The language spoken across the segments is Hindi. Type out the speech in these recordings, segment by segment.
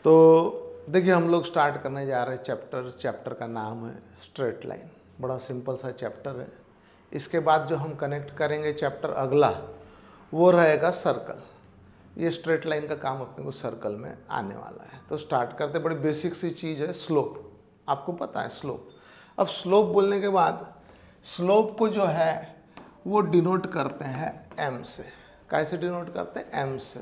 तो देखिए हम लोग स्टार्ट करने जा रहे हैं चैप्टर का नाम है स्ट्रेट लाइन। बड़ा सिंपल सा चैप्टर है। इसके बाद जो हम कनेक्ट करेंगे चैप्टर अगला वो रहेगा सर्कल। ये स्ट्रेट लाइन का काम अपने को सर्कल में आने वाला है। तो स्टार्ट करते, बड़ी बेसिक सी चीज़ है स्लोप। आपको पता है स्लोप। अब स्लोप बोलने के बाद स्लोप को जो है वो डिनोट करते हैं एम से। कैसे डिनोट करते हैं? एम से।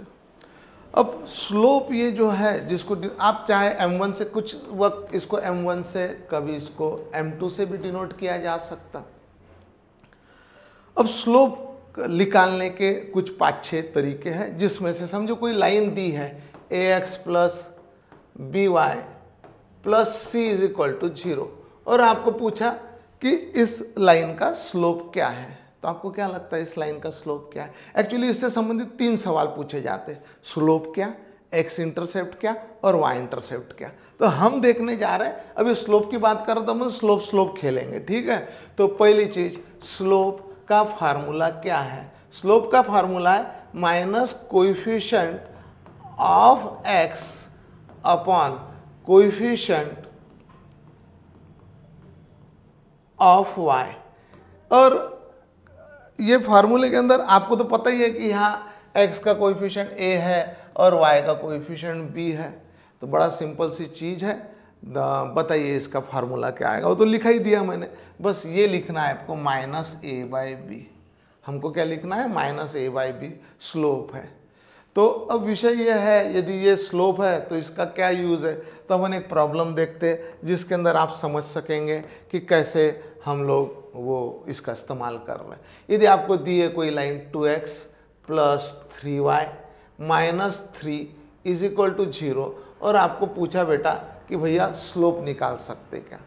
अब स्लोप ये जो है जिसको आप चाहे m1 से कुछ वक्त इसको m1 से, कभी इसको m2 से भी डिनोट किया जा सकता। अब स्लोप निकालने के कुछ 5-6 तरीके हैं, जिसमें से समझो कोई लाइन दी है ax plus B Y plus C is equal to 0 और आपको पूछा कि इस लाइन का स्लोप क्या है। तो आपको क्या लगता है इस लाइन का स्लोप क्या है? एक्चुअली इससे संबंधित 3 सवाल पूछे जाते हैं। स्लोप क्या, एक्स इंटरसेप्ट क्या और वाई इंटरसेप्ट क्या। तो हम देखने जा रहे हैं, अभी स्लोप की बात कर रहे तो हम स्लोप खेलेंगे, ठीक है। तो पहली चीज, स्लोप का फार्मूला क्या है? स्लोप का फार्मूला है minus coefficient of x upon coefficient of y. और ये फार्मूले के अंदर आपको तो पता ही है कि यहाँ x का कोएफिशिएंट a है और y का कोएफिशिएंट b है। तो बड़ा सिंपल सी चीज़ है। बताइए इसका फार्मूला क्या आएगा? वो तो लिखा ही दिया मैंने, बस ये लिखना है आपको माइनस ए बाई बी। हमको क्या लिखना है? Minus A by b slope है। तो अब विषय यह है, यदि ये स्लोप है तो इसका क्या यूज़ है। तो अपन एक प्रॉब्लम देखते हैं जिसके अंदर आप समझ सकेंगे कि कैसे हम लोग वो इसका इस्तेमाल कर रहे हैं। यदि आपको दी है कोई line 2x plus 3y minus 3 is equal to 0 और आपको पूछा बेटा कि भैया स्लोप निकाल सकते क्या?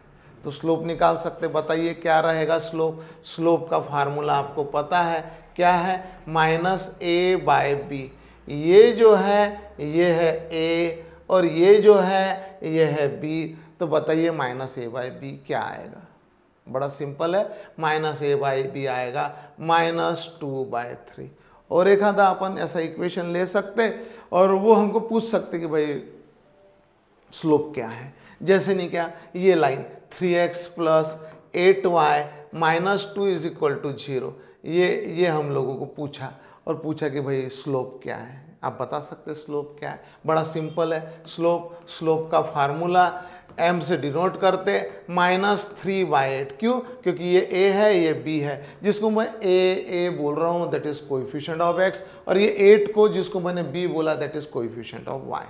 तो स्लोप निकाल सकते, बताइए क्या रहेगा स्लोप? स्लोप का फार्मूला आपको पता है क्या है? माइनस ए बाय बी। ये जो है ये है a और ये जो है ये है b। तो बताइए माइनस ए बाई बी क्या आएगा? बड़ा सिंपल है, माइनस ए बाई बी आएगा -2/3। और एक आधा अपन ऐसा इक्वेशन ले सकते और वो हमको पूछ सकते कि भाई स्लोप क्या है। जैसे नहीं क्या, ये line 3x plus 8y minus 2 is equal to 0, ये हम लोगों को पूछा और पूछा कि भाई स्लोप क्या है। आप बता सकते स्लोप क्या है? बड़ा सिंपल है। स्लोप का फार्मूला m से डिनोट करते -3/8। क्यों? क्योंकि ये a है ये b है। जिसको मैं a बोल रहा हूँ that is coefficient of x, और ये 8 को जिसको मैंने b बोला that is coefficient of y।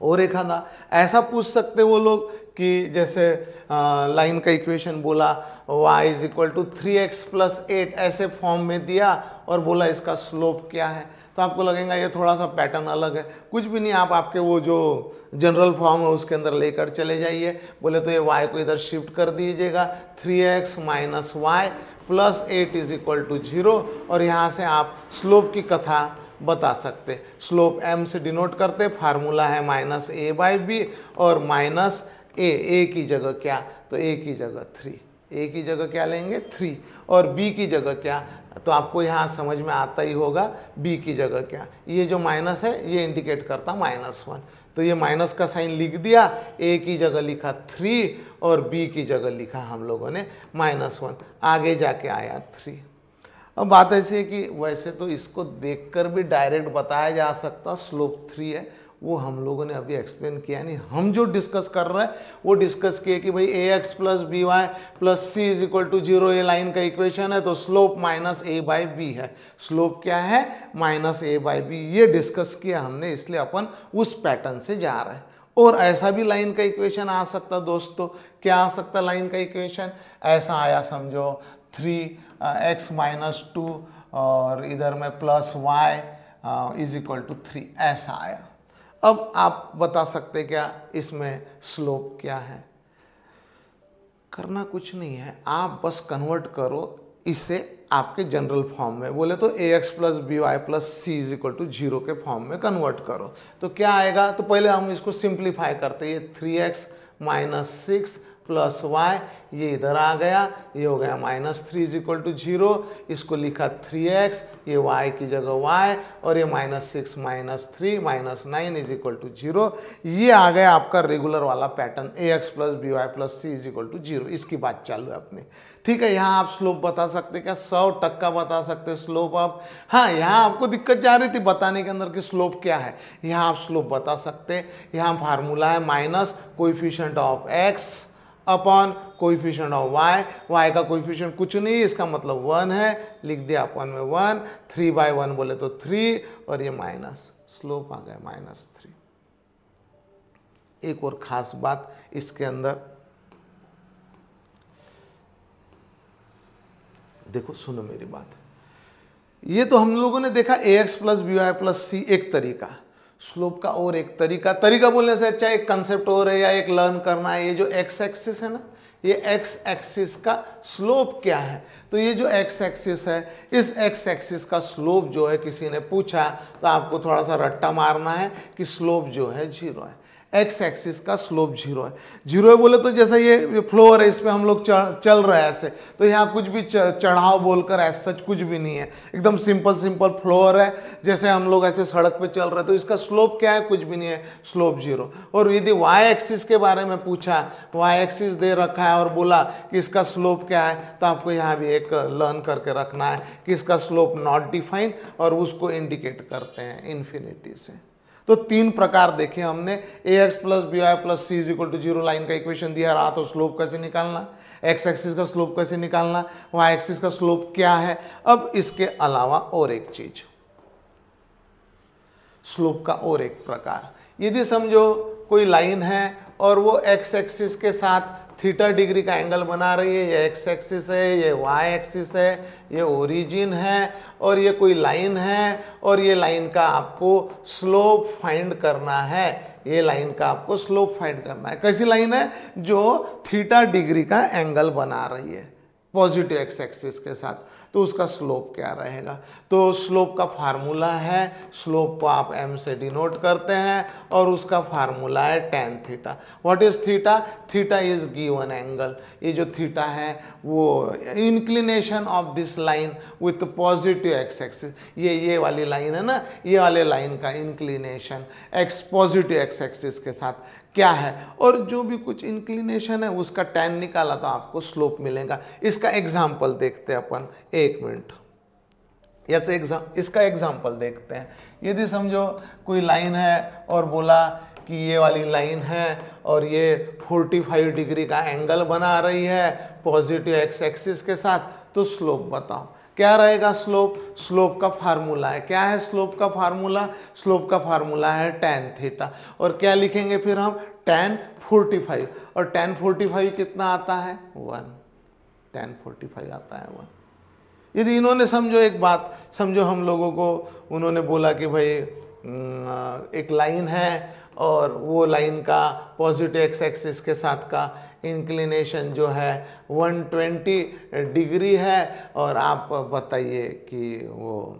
और एक आधा ऐसा पूछ सकते वो लोग कि जैसे लाइन का इक्वेशन बोला y is equal to 3x plus 8 ऐसे फॉर्म में दिया और बोला इसका स्लोप क्या है। तो आपको लगेगा ये थोड़ा सा पैटर्न अलग है। कुछ भी नहीं, आप आपके वो जो जनरल फॉर्म है उसके अंदर लेकर चले जाइए। बोले तो ये y को इधर शिफ्ट कर दीजिएगा 3x minus y plus 8 is equal to 0 और यहाँ से आप स्लोप की कथा बता सकते। स्लोप m से डिनोट करते, फार्मूला है माइनस ए बाई बी और माइनस ए की जगह क्या? तो a की जगह 3, a की जगह क्या लेंगे 3 और b की जगह क्या? तो आपको यहाँ समझ में आता ही होगा b की जगह क्या। ये जो माइनस है ये इंडिकेट करता -1, तो ये माइनस का साइन लिख दिया, a की जगह लिखा 3 और b की जगह लिखा हम लोगों ने -1, आगे जाके आया 3। अब बात ऐसी है कि वैसे तो इसको देखकर भी डायरेक्ट बताया जा सकता स्लोप 3 है, वो हम लोगों ने अभी एक्सप्लेन किया नहीं। हम जो डिस्कस कर रहे हैं वो डिस्कस किए कि भाई ax plus B Y plus C is equal to 0 ये लाइन का इक्वेशन है, तो slope minus A by b है। स्लोप क्या है? Minus A by b. ये डिस्कस किया हमने, इसलिए अपन उस पैटर्न से जा रहे हैं। और ऐसा भी लाइन का इक्वेशन आ सकता दोस्तों। क्या आ सकता लाइन का इक्वेशन? ऐसा आया समझो 3x माइनस 2 और इधर में plus y is equal to 3, ऐसा आया। अब आप बता सकते क्या इसमें स्लोप क्या है? करना कुछ नहीं है, आप बस कन्वर्ट करो इसे आपके जनरल फॉर्म में। बोले तो ax plus B Y plus C is equal to 0 के फॉर्म में कन्वर्ट करो तो क्या आएगा? तो पहले हम इसको सिंप्लीफाई करते हैं। ये 3x माइनस 6 प्लस वाई, ये इधर आ गया, ये हो गया -3 इज इक्वल टू 0, इसको लिखा 3x, ये y की जगह y, और ये -6 -3 -9 इज इक्वल टू 0। ये आ गया आपका रेगुलर वाला pattern ax plus B Y plus C is equal to 0। इसकी बात चालू है अपनी, ठीक है। यहाँ आप स्लोप बता सकते क्या? 100% बता सकते स्लोप आप। हाँ, यहाँ आपको दिक्कत जा रही थी बताने के अंदर कि स्लोप क्या है, यहाँ आप स्लोप बता सकते। यहाँ फार्मूला है minus coefficient of x upon coefficient of y, y का कोएफिशिएंट कुछ नहीं, इसका मतलब 1 है, लिख दिया अपन में 1, 3/1 बोले तो 3, और ये माइनस, स्लोप आ गया -3। एक और खास बात इसके अंदर देखो, सुनो मेरी बात, ये तो हम लोगों ने देखा ax plus B Y plus C एक तरीका, स्लोप का और एक तरीका बोलने से अच्छा एक कंसेप्ट और है या एक लर्न करना है। ये जो x एक्सिस है ना, ये x एक्सिस का स्लोप क्या है? तो ये जो x एक्सिस है, इस x एक्सिस का स्लोप जो है, किसी ने पूछा तो आपको थोड़ा सा रट्टा मारना है कि स्लोप जो है 0 है। एक्स एक्सिस का स्लोप 0 है। 0 है बोले तो जैसा ये फ्लोर है, इस पे हम लोग चल रहे हैं ऐसे, तो यहाँ कुछ भी चढ़ाव बोलकर ऐसा सच कुछ भी नहीं है, एकदम सिंपल फ्लोर है, जैसे हम लोग ऐसे सड़क पे चल रहे हैं। तो इसका स्लोप क्या है? कुछ भी नहीं है, स्लोप 0। और यदि वाई एक्सिस के बारे में पूछा, वाई एक्सिस दे रखा है और बोला कि इसका स्लोप क्या है, तो आपको यहाँ भी एक लर्न करके रखना है कि इसका स्लोप नॉट डिफाइन, और उसको इंडिकेट करते हैं इन्फिनिटी से। तो 3 प्रकार देखे हमने, ax plus B Y plus C is equal to 0 line का इक्वेशन दिया रहा, तो स्लोप कैसे निकालना, x एक्सिस का स्लोप कैसे निकालना, y एक्सिस का स्लोप क्या है। अब इसके अलावा और एक चीज, स्लोप का और एक प्रकार, यदि समझो कोई लाइन है और वो x एक्सिस के साथ थीटा डिग्री का एंगल बना रही है, ये x एक्सिस है, ये y एक्सिस है, ये ओरिजिन है, और ये कोई लाइन है, और ये लाइन का आपको स्लोप फाइंड करना है। ये लाइन का आपको स्लोप फाइंड करना है। कैसी लाइन है? जो थीटा डिग्री का एंगल बना रही है पॉजिटिव x एक्सिस के साथ, तो उसका स्लोप क्या रहेगा? तो स्लोप का फार्मूला है, स्लोप को आप m से डिनोट करते हैं, और उसका फार्मूला है tan theta. What is theta? Theta is given angle. ये जो थीटा है वो inclination of this line with positive x axis, ये वाली लाइन है ना, ये वाले लाइन का inclination x positive x axis के साथ क्या है, और जो भी कुछ इंक्लिनेशन है उसका tan निकाला तो आपको स्लोप मिलेगा। इसका एग्जाम्पल देखते हैं अपन, 1 मिनट, इसका एग्जाम्पल देखते हैं। यदि समझो कोई लाइन है और बोला कि ये वाली लाइन है और ये 45 डिग्री का एंगल बना रही है पॉजिटिव x एक्सिस के साथ, तो स्लोप बताओ क्या रहेगा। स्लोप का फार्मूला है, क्या है स्लोप का फार्मूला? स्लोप का फार्मूला है tan थीटा। और क्या लिखेंगे फिर हम? tan 45, और tan 45 कितना आता है? 1। tan 45 आता है 1। यदि इन्होंने समझो एक बात समझो, हम लोगों को उन्होंने बोला कि भाई एक लाइन है और वो लाइन का पॉजिटिव x एक्सिस के साथ का इंक्लिनेशन जो है 120 डिग्री है, और आप बताइए कि वो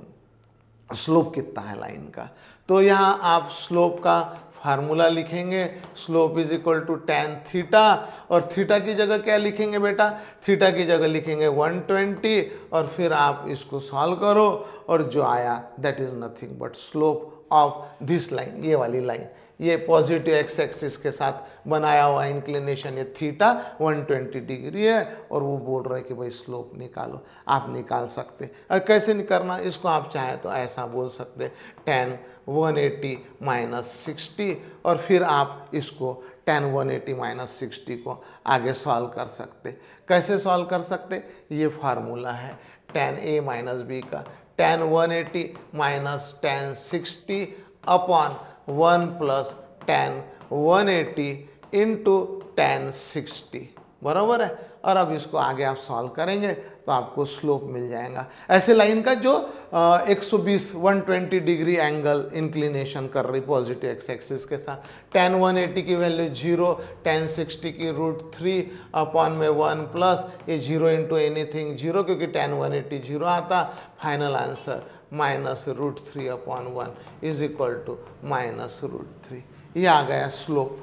स्लोप कितना है लाइन का। तो यहाँ आप स्लोप का फार्मूला लिखेंगे, slope is equal to tan theta, और थीटा की जगह क्या लिखेंगे बेटा? थीटा की जगह लिखेंगे 120, और फिर आप इसको सॉल्व करो, और जो आया that is nothing but slope of this line, ये वाली लाइन, ये पॉजिटिव x एक्सिस के साथ बनाया हुआ इंक्लिनेशन, ये थीटा 120 डिग्री है, और वो बोल रहे हैं कि भाई स्लोप निकालो। आप निकाल सकते, कैसे करना इसको? आप चाहें तो ऐसा बोल सकते tan 180 माइनस 60, और फिर आप इसको tan 180 माइनस 60 को आगे सॉल्व कर सकते। कैसे सॉल्व कर सकते? ये फार्मूला है tan a माइनस बी का, tan 180 minus tan 60 upon 1 plus tan 180 into tan 60, बराबर है। और अब इसको आगे आप सॉल्व करेंगे तो आपको स्लोप मिल जाएगा। ऐसे लाइन का जो 120 डिग्री एंगल इंक्लिनेशन कर रही पॉजिटिव x एक्सिस के साथ, tan 180 की वैल्यू 0, tan 60 की √3 अपॉन में 1 प्लस ये 0 इंटू एनीथिंग 0, क्योंकि tan 180 0 आता। Final answer -√3 upon 1 is equal to -√3। ये आ गया स्लोप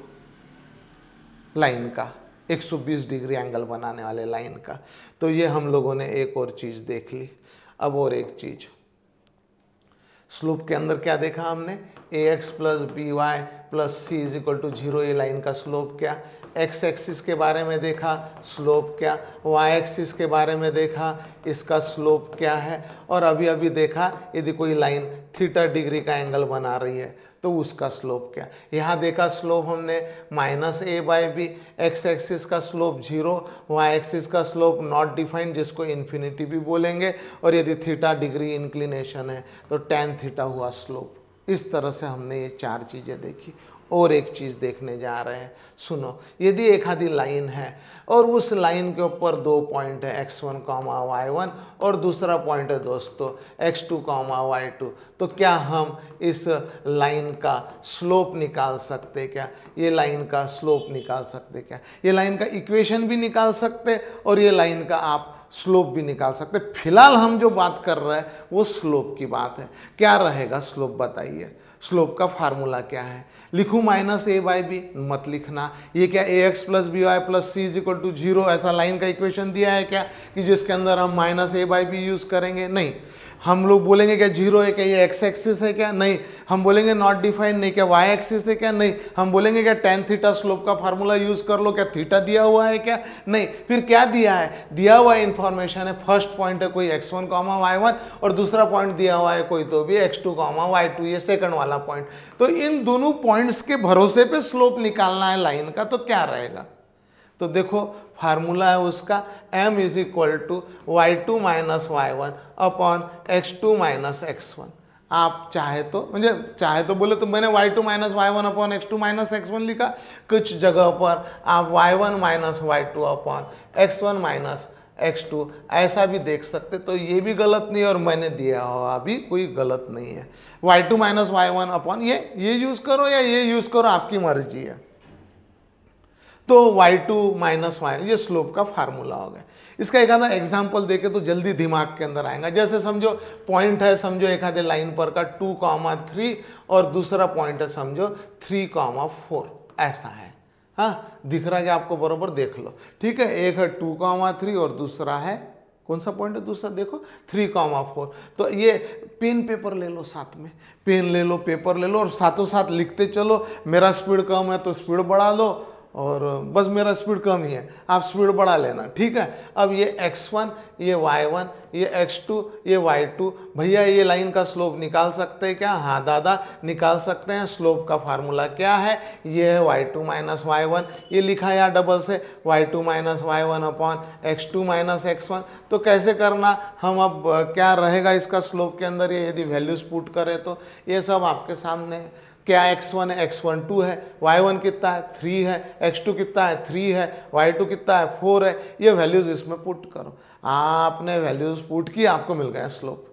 लाइन का। 120 डिग्री एंगल बनाने वाले लाइन का। तो ये हम लोगों ने एक और चीज़ देख ली। अब और एक चीज़, स्लोप के अंदर क्या देखा हमने, ax plus B Y plus C is equal to 0, ये लाइन का स्लोप क्या, x एक्सिस के बारे में देखा, स्लोप क्या, y एक्सिस के बारे में देखा, इसका स्लोप क्या है, और अभी अभी देखा यदि कोई लाइन थीटा डिग्री का एंगल बना रही है तो उसका स्लोप क्या। यहाँ देखा स्लोप हमने minus A by b, x axis का स्लोप 0, वाई एक्सिस का स्लोप नॉट डिफाइंड जिसको इन्फिनिटी भी बोलेंगे, और यदि थीटा डिग्री इंक्लिनेशन है तो टेन थीटा हुआ स्लोप। इस तरह से हमने ये 4 चीज़ें देखी। और एक चीज़ देखने जा रहे हैं, सुनो, यदि एक आधी लाइन है और उस लाइन के ऊपर 2 पॉइंट है x1, y1 और दूसरा पॉइंट है दोस्तों x2, y2, तो क्या हम इस लाइन का स्लोप निकाल सकते क्या, ये लाइन का स्लोप निकाल सकते क्या, ये लाइन का इक्वेशन भी निकाल सकते और ये लाइन का आप स्लोप भी निकाल सकते। फिलहाल हम जो बात कर रहे हैं वो स्लोप की बात है। क्या रहेगा स्लोप बताइए, स्लोप का फार्मूला क्या है, लिखूं माइनस ए बाई बी, मत लिखना, ये क्या A X plus B Y plus C is equal to 0 ऐसा लाइन का इक्वेशन दिया है क्या कि जिसके अंदर हम minus A by b use करेंगे, नहीं। हम लोग बोलेंगे क्या 0 है क्या, ये एक्स एक्सिस है क्या, नहीं। हम बोलेंगे नॉट डिफाइंड, नहीं। क्या वाई एक्सिस है क्या, नहीं। हम बोलेंगे क्या टेन थीटा स्लोप का फार्मूला यूज कर लो, क्या थीटा दिया हुआ है क्या, नहीं। फिर क्या दिया है, दिया हुआ इंफॉर्मेशन है, फर्स्ट पॉइंट है कोई x1, y1 और दूसरा पॉइंट दिया हुआ है कोई तो भी x2, y2, ये सेकंड वाला पॉइंट। तो इन दोनों पॉइंट्स के भरोसे पे स्लोप निकालना है लाइन का, तो क्या रहेगा, तो देखो फार्मूला है उसका m is equal to y2 minus y1 upon x2 minus x1। आप चाहे तो म्हणजे चाहे तो बोले तो मैंने y2 minus y1 upon x2 minus x1 लिखा, कुछ जगह पर आप y1 minus y2 upon x1 minus x2 ऐसा भी देख सकते, तो ये भी गलत नहीं और मैंने दिया हुआ भी कोई गलत नहीं है। y2 माइनस y1 अपॉन ये यूज़ करो या ये यूज़ करो, आपकी मर्जी है। तो y2 माइनस y, ये स्लोप का फार्मूला हो गया। इसका एक आधा एग्जाम्पल देके तो जल्दी दिमाग के अंदर आएगा। जैसे समझो पॉइंट है, समझो एक आधे लाइन पर का 2, 3 और दूसरा पॉइंट है समझो 3, 4 ऐसा है। हाँ दिख रहा है कि आपको, बरोबर देख लो, ठीक है। एक है 2, 3 और दूसरा है, कौन सा पॉइंट है दूसरा, देखो 3, 4। तो ये पेन पेपर ले लो, साथ में पेन ले लो, पेपर ले लो और साथों साथ लिखते चलो। मेरा स्पीड कम है तो स्पीड बढ़ा लो, और बस मेरा स्पीड कम ही है, आप स्पीड बढ़ा लेना, ठीक है। अब ये x1, ये y1, ये x2, ये y2, भैया ये लाइन का स्लोप निकाल सकते हैं क्या, हाँ दादा निकाल सकते हैं। स्लोप का फार्मूला क्या है, ये है y2 माइनस y1, ये लिखा है यहाँ डबल से y2 minus y1 upon x2 minus x1। तो कैसे करना, हम अब क्या रहेगा इसका स्लोप के अंदर, ये यदि वैल्यूज पुट करें तो ये सब आपके सामने है। क्या x1 है, x1 2 है, y1 कितना है 3 है, x2 कितना है 3 है, y2 कितना है 4 है, ये वैल्यूज इसमें पुट करो। आपने वैल्यूज पुट की, आपको मिल गया स्लोप,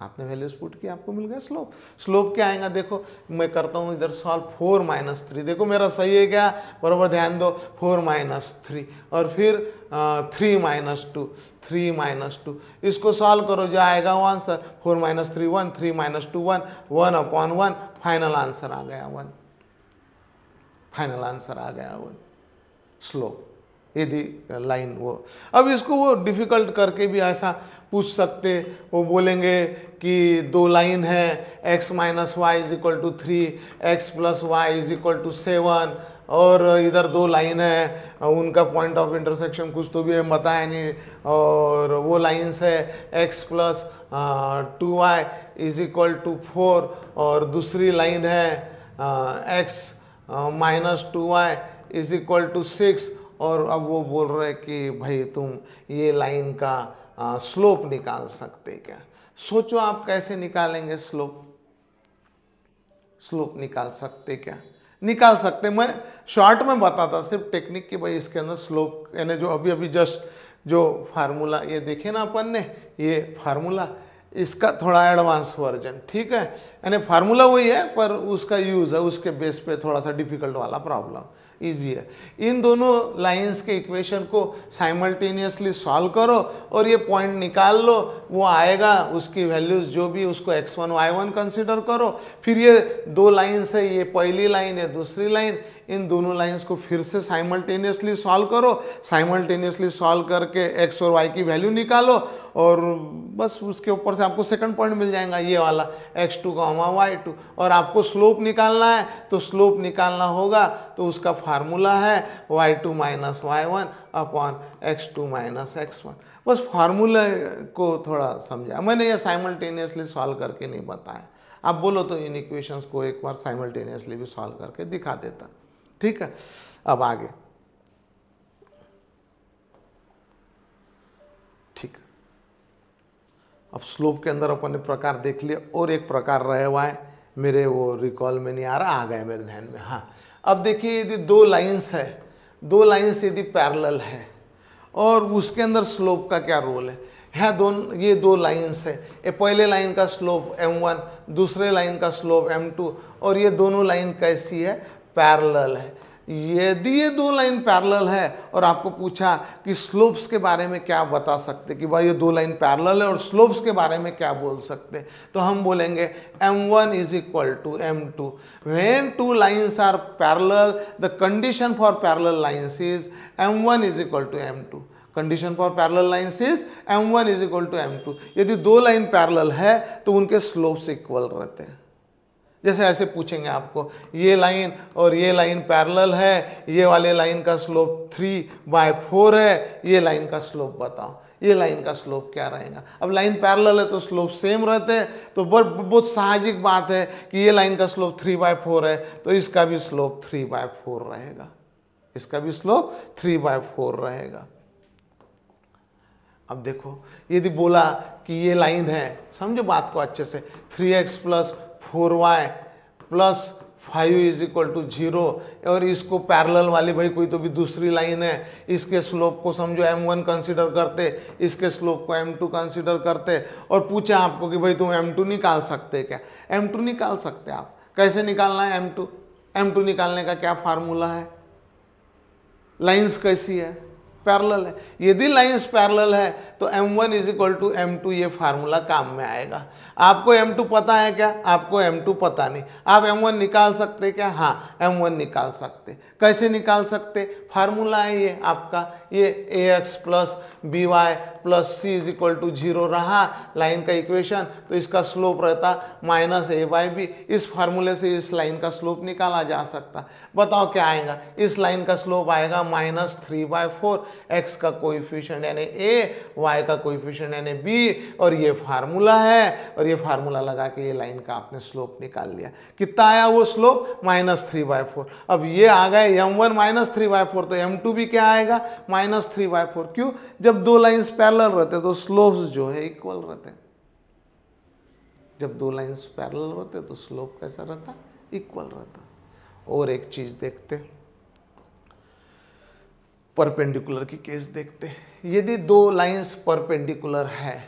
आपने वैल्यूज पुट की, आपको मिल गया स्लोप। स्लोप क्या आएगा, देखो मैं करता हूँ इधर सॉल्व, 4 माइनस 3, देखो मेरा सही है क्या, बराबर ध्यान दो, 4 माइनस 3 और फिर 3 माइनस 2, 3 माइनस 2, इसको सॉल्व करो जो आएगा वो answer 4 minus 3 1, 3 minus 2 1, 1 upon 1, final answer आ गया 1, फाइनल आंसर आ गया 1 स्लोप। यदि लाइन वो, अब इसको वो डिफ़िकल्ट करके भी ऐसा पूछ सकते, वो बोलेंगे कि 2 लाइन है, x minus y is equal to 3, x plus Y is equal to 7 और इधर 2 लाइन है, उनका पॉइंट ऑफ इंटरसेक्शन कुछ तो भी बताया नहीं, और वो लाइन्स है x plus 2y is equal to 4 और दूसरी लाइन है x minus 2y is equal to 6, और अब वो बोल रहे कि भाई तुम ये लाइन का स्लोप निकाल सकते क्या। सोचो आप कैसे निकालेंगे स्लोप, स्लोप निकाल सकते क्या, निकाल सकते। मैं शॉर्ट में बताता सिर्फ टेक्निक की, भाई इसके अंदर स्लोप यानी जो अभी अभी जस्ट जो फार्मूला ये देखे ना अपन ने, ये फार्मूला इसका थोड़ा एडवांस वर्जन, ठीक है। यानी फार्मूला वही है पर उसका यूज़ है, उसके बेस पे थोड़ा सा डिफिकल्ट वाला प्रॉब्लम, इजी है। इन दोनों लाइंस के इक्वेशन को साइमल्टेनियसली सॉल्व करो और ये पॉइंट निकाल लो, वो आएगा, उसकी वैल्यूज जो भी, उसको x1 y1 कंसिडर करो। फिर ये दो लाइंस है, ये पहली लाइन है, दूसरी लाइन, इन दोनों लाइंस को फिर से साइमल्टेनियसली सॉल्व करो। साइमल्टेनियसली सॉल्व करके x और y की वैल्यू निकालो और बस उसके ऊपर से आपको सेकंड पॉइंट मिल जाएगा, ये वाला x2, y2। और आपको स्लोप निकालना है, तो स्लोप निकालना होगा तो उसका फार्मूला है y2 minus y1 upon x2 minus x1। बस फार्मूला को थोड़ा समझा मैंने, ये साइमल्टेनियसली सॉल्व करके नहीं बताया। आप बोलो तो इन इक्वेशंस को एक बार साइमल्टेनियसली भी सॉल्व करके दिखा देता। ठीक है, अब आगे। ठीक है, अब स्लोप के अंदर अपन ने प्रकार देख लिया, और एक प्रकार रहे हुआ है, मेरे वो रिकॉल में नहीं आ रहा, आ गया मेरे ध्यान में। हाँ, अब देखिए यदि दो लाइंस है, दो लाइंस यदि पैरेलल है और उसके अंदर स्लोप का क्या रोल है। यहाँ दोनों, ये दो लाइंस है, ये पहले लाइन का स्लोप m1, दूसरे लाइन का स्लोप m2, और ये दोनों लाइन कैसी है, पैरेलल है। यदि ये दो लाइन पैरेलल है और आपको पूछा कि स्लोप्स के बारे में क्या बता सकते, कि भाई ये दो लाइन पैरेलल है और स्लोप्स के बारे में क्या बोल सकते, तो हम बोलेंगे m1 is equal to m2। When two lines are parallel the condition for parallel lines is m1 is equal to m2। Condition for parallel lines is m1 is equal to m2। यदि दो लाइन पैरेलल है तो उनके स्लोप्स इक्वल रहते हैं। जैसे ऐसे पूछेंगे आपको, ये लाइन और ये लाइन पैरेलल है, ये वाले लाइन का स्लोप 3/4 है, ये लाइन का स्लोप बताओ, ये लाइन का स्लोप क्या रहेगा। अब लाइन पैरेलल है तो स्लोप सेम रहते हैं, तो बहुत साहजिक बात है कि ये लाइन का स्लोप 3/4 है तो इसका भी स्लोप 3/4 रहेगा, इसका भी स्लोप 3/4 रहेगा। अब देखो, यदि बोला कि ये लाइन है, समझो बात को अच्छे से, 3x + 4y + 5 is equal to 0, और इसको पैरेलल वाली भाई कोई तो भी दूसरी लाइन है, इसके स्लोप को समझो m1 कंसीडर करते, इसके स्लोप को m2 कंसीडर करते, और पूछा आपको कि भाई तुम m2 निकाल सकते क्या। m2 निकाल सकते आप, कैसे निकालना है m2? m2 निकालने का क्या फार्मूला है, लाइंस कैसी है, पैरेलल है। यदि लाइंस पैरेलल है तो m1 is equal to m2, ये फार्मूला काम में आएगा। आपको m2 पता है क्या? आपको m2 पता नहीं, आप m1 निकाल सकते क्या? हाँ, m1 निकाल सकते। कैसे निकाल सकते? फार्मूला है ये आपका, ये ax + by + c is equal to 0 रहा लाइन का इक्वेशन, तो इसका स्लोप रहता -a/b। इस फार्मूले से इस लाइन का स्लोप निकाला जा सकता। बताओ क्या आएगा, इस लाइन का स्लोप आएगा -3/4, x का कोएफिशिएंट यानी a, y का कोएफिशिएंट यानी b, और ये फार्मूला है, और ये फार्मूला लगा के ये लाइन का आपने स्लोप निकाल लिया। कितना आया वो स्लोप? -3/4। अब ये आ गए m1 -3/4, तो m2 भी क्या आएगा? -3/4। क्यों? जब दो लाइंस पैरेलल रहते तो स्लोप्स जो है इक्वल रहते। जब दो लाइंस पैरेलल रहते तो स्लोप कैसा रहता? इक्वल रहता। और एक चीज देखते, परपेंडिकुलर की केस देखते। यदि दो लाइंस परपेंडिकुलर है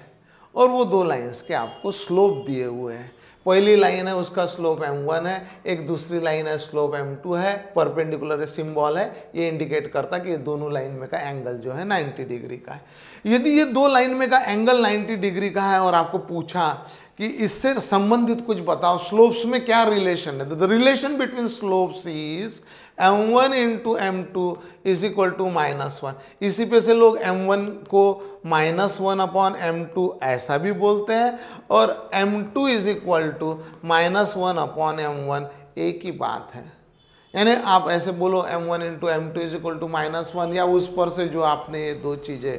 और वो दो लाइंस के आपको स्लोप दिए हुए हैं, पहली लाइन है उसका स्लोप m1 है, एक दूसरी लाइन है स्लोप m2 है, परपेंडिकुलर सिंबल है, ये इंडिकेट करता कि ये दोनों लाइन में का एंगल जो है 90 डिग्री का है। यदि ये दो लाइन में का एंगल 90 डिग्री का है और आपको पूछा कि इससे संबंधित कुछ बताओ, स्लोप्स में क्या रिलेशन है, the relation between slopes is m1 × m2 is equal to -1। इसी पे से लोग m1 को -1/m2 ऐसा भी बोलते हैं, और m2 is equal to -1/m1, एक ही बात है। यानी आप ऐसे बोलो m1 × m2 is equal to -1, या उस पर से जो आपने ये दो चीज़ें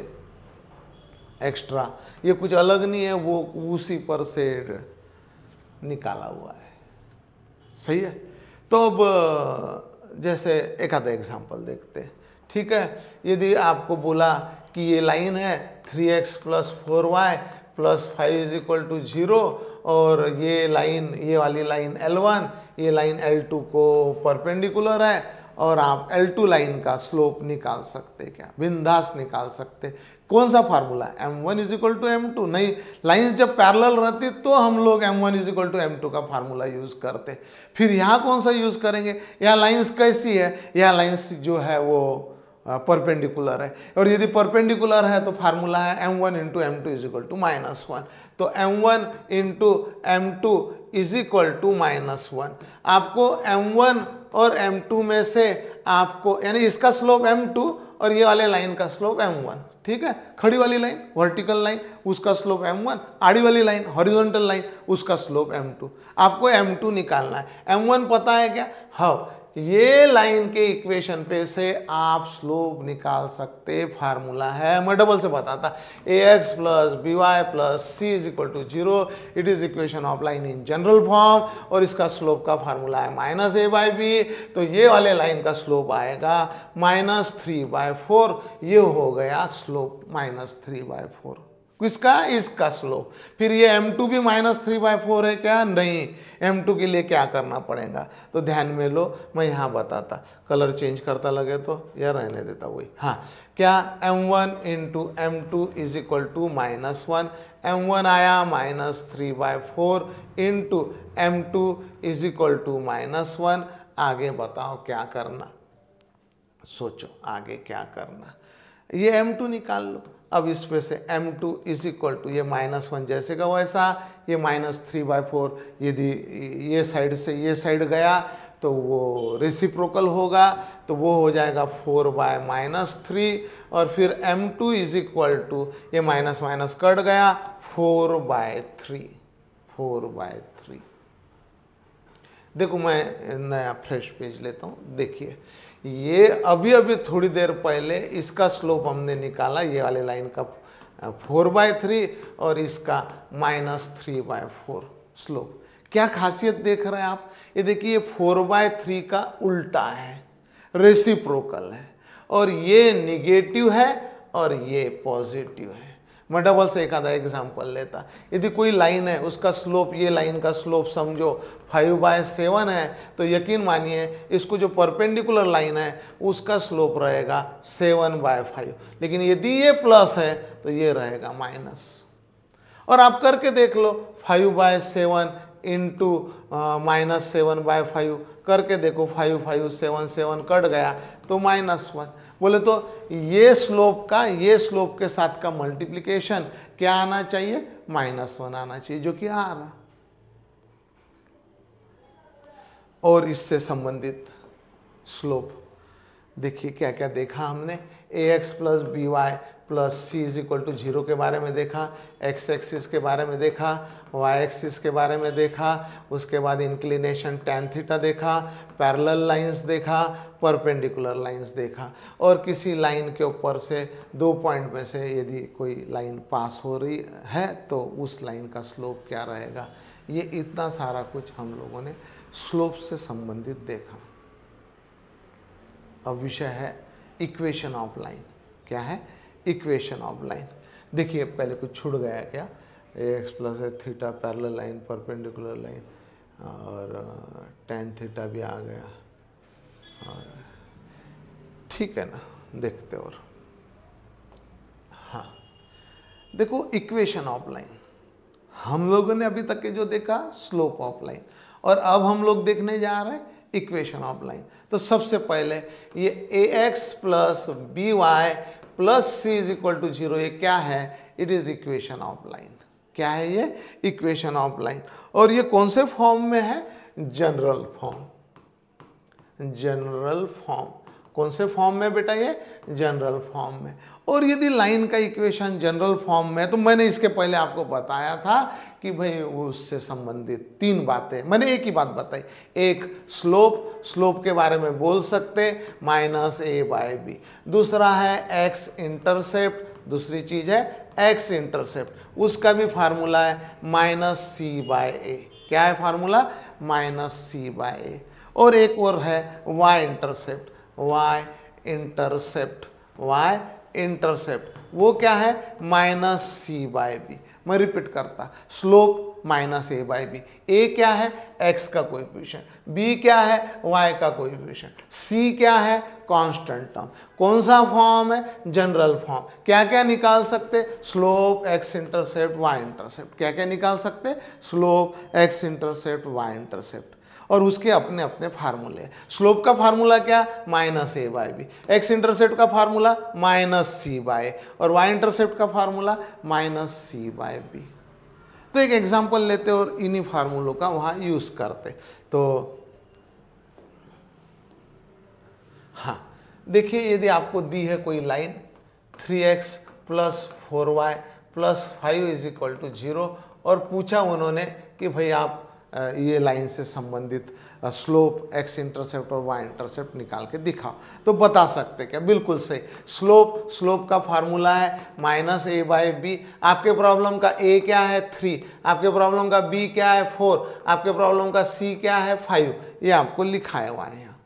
एक्स्ट्रा, ये कुछ अलग नहीं है, वो उसी पर से निकाला हुआ है। सही है। तो अब जैसे एक आधा एग्जाम्पल देखते हैं। ठीक है, यदि आपको बोला कि ये लाइन है 3x + 4y + 5 is equal to 0, और ये लाइन, ये वाली लाइन L1, ये लाइन L2 को परपेंडिकुलर है, और आप L2 लाइन का स्लोप निकाल सकते, क्या बिंदास निकाल सकते। कौन सा formula, m1 is equal to m2। नहीं, लाइंस जब पैरेलल रहती तो हम लोग m1 is equal to m2 का फार्मूला यूज करते। फिर यहाँ कौन सा यूज करेंगे, यहाँ लाइंस कैसी है, यहाँ लाइंस जो है वो परपेंडिकुलर है, और यदि परपेंडिकुलर है तो फार्मूला है m1 into m2 is equal to -1। तो m1 into m2 is equal to -1। आपको m1 और m2 में से आपको, यानी इसका स्लोप m2 और ये वाले लाइन का स्लोप m1, ठीक है। खड़ी वाली लाइन वर्टिकल लाइन उसका स्लोप m1, आड़ी वाली लाइन हॉरिजॉन्टल लाइन उसका स्लोप m2। आपको m2 निकालना है। m1 पता है क्या, हाँ, ये लाइन के इक्वेशन पे से आप स्लोप निकाल सकते, फार्मूला है, मैं डबल से बताता, ax plus B Y plus C is equal to 0। It is equation of line in general form, और इसका स्लोप का फार्मूला है -a/b। तो ये वाले लाइन का स्लोप आएगा -3/4। ये हो गया स्लोप -3/4 किसका, इसका स्लोप। फिर ये m2 भी -3/4 है क्या, नहीं, m2 के लिए क्या करना पड़ेगा, तो ध्यान में लो, मैं यहाँ बताता, कलर चेंज करता लगे तो या रहने देता वही। हाँ, क्या m1 into m2 is equal to -1, m1 आया -3/4 into m2 is equal to -1। आगे बताओ क्या करना, सोचो आगे क्या करना। ये m2 निकाल लो। अब इस पे से m2 इज इक्वल टू ये -1 जैसे का वैसा, ये -3/4, यदि ये साइड से ये साइड गया तो वो रेसिप्रोकल होगा, तो वो हो जाएगा 4/-3, और फिर m2 इज इक्वल टू ये माइनस माइनस कट गया 4/3। देखो मैं नया फ्रेश पेज लेता हूँ। देखिए ये अभी थोड़ी देर पहले इसका स्लोप हमने निकाला, ये वाले लाइन का 4/3 और इसका -3/4 स्लोप। क्या खासियत देख रहे हैं आप, ये देखिए 4/3 का उल्टा है, रेसिप्रोकल है, और ये निगेटिव है और ये पॉजिटिव है। मैं डबल से एक आधा एग्जाम्पल लेता, यदि कोई लाइन है उसका स्लोप, ये लाइन का स्लोप समझो 5/7 है, तो यकीन मानिए इसको जो परपेंडिकुलर लाइन है उसका स्लोप रहेगा 7/5, लेकिन यदि ये प्लस है तो ये रहेगा माइनस। और आप करके देख लो 5/7 इंटू -7/5 करके देखो, 5 5 7 7 कट गया तो -1। बोले तो ये स्लोप का ये स्लोप के साथ का मल्टीप्लिकेशन क्या आना चाहिए, -1 आना चाहिए, जो कि आ रहा। और इससे संबंधित स्लोप देखिए क्या क्या देखा हमने, ax plus B Y plus C is equal to 0 के बारे में देखा, x एक्सिस के बारे में देखा, y एक्सिस के बारे में देखा, उसके बाद इंक्लिनेशन tan थीटा देखा, पैरेलल लाइंस देखा, परपेंडिकुलर लाइंस देखा, और किसी लाइन के ऊपर से 2 पॉइंट में से यदि कोई लाइन पास हो रही है तो उस लाइन का स्लोप क्या रहेगा। ये इतना सारा कुछ हम लोगों ने स्लोप से संबंधित देखा। अब विषय है इक्वेशन ऑफ लाइन। क्या है, इक्वेशन ऑफ लाइन। देखिए पहले कुछ छूट गया क्या, ax plus theta parallel line perpendicular line, और tan थीटा भी आ गया, और ठीक है ना, देखते। और हाँ देखो इक्वेशन ऑफ लाइन, हम लोगों ने अभी तक के जो देखा स्लोप ऑफ लाइन, और अब हम लोग देखने जा रहे हैं इक्वेशन ऑफ लाइन। तो सबसे पहले ये ax plus B Y plus C is equal to 0, ये क्या है, it is equation of line. क्या है ये, इक्वेशन ऑफ लाइन। और ये कौन से फॉर्म में है, जनरल फॉर्म। जनरल फॉर्म कौन से फॉर्म में बेटा, ये जनरल फॉर्म में। और यदि लाइन का इक्वेशन जनरल फॉर्म में, तो मैंने इसके पहले आपको बताया था कि भाई उससे संबंधित 3 बातें, मैंने एक ही बात बताई। एक स्लोप के बारे में बोल सकते -a/b, दूसरा है x इंटरसेप्ट, दूसरी चीज है x इंटरसेप्ट, उसका भी फार्मूला है -c/a। क्या है फार्मूला, -c/a। और एक और है y इंटरसेप्ट, y इंटरसेप्ट, वो क्या है -c/b। मैं रिपीट करता, slope minus A by B. A क्या है, एक्स का कोएफिशिएंट, बी क्या है, वाई का कोएफिशिएंट, सी क्या है, कांस्टेंट टर्म। कौन सा फॉर्म है, जनरल फॉर्म। क्या क्या निकाल सकते, slope, x intercept, y intercept. क्या क्या निकाल सकते, slope, x intercept, y intercept. और उसके अपने अपने फार्मूले हैं। स्लोप का फार्मूला क्या, minus A by b. X intercept का फार्मूला माइनस सी बाई, और वाई इंटरसेप्ट का formula minus c by b. तो एक एग्जांपल लेते और इन्हीं फार्मूलों का वहां यूज करते। तो हाँ देखिए, यदि आपको दी है कोई line 3x plus 4y plus 5 is equal to 0 और पूछा उन्होंने कि भाई आप ये लाइन से संबंधित स्लोप, एक्स इंटरसेप्ट और वाई इंटरसेप्ट निकाल के दिखाओ, तो बता सकते क्या, बिल्कुल सही। स्लोप का फार्मूला है माइनस ए बाई बी। आपके प्रॉब्लम का ए क्या है, 3, आपके प्रॉब्लम का बी क्या है, 4, आपके प्रॉब्लम का सी क्या है, 5। ये आपको लिखाया हुआ है यहाँ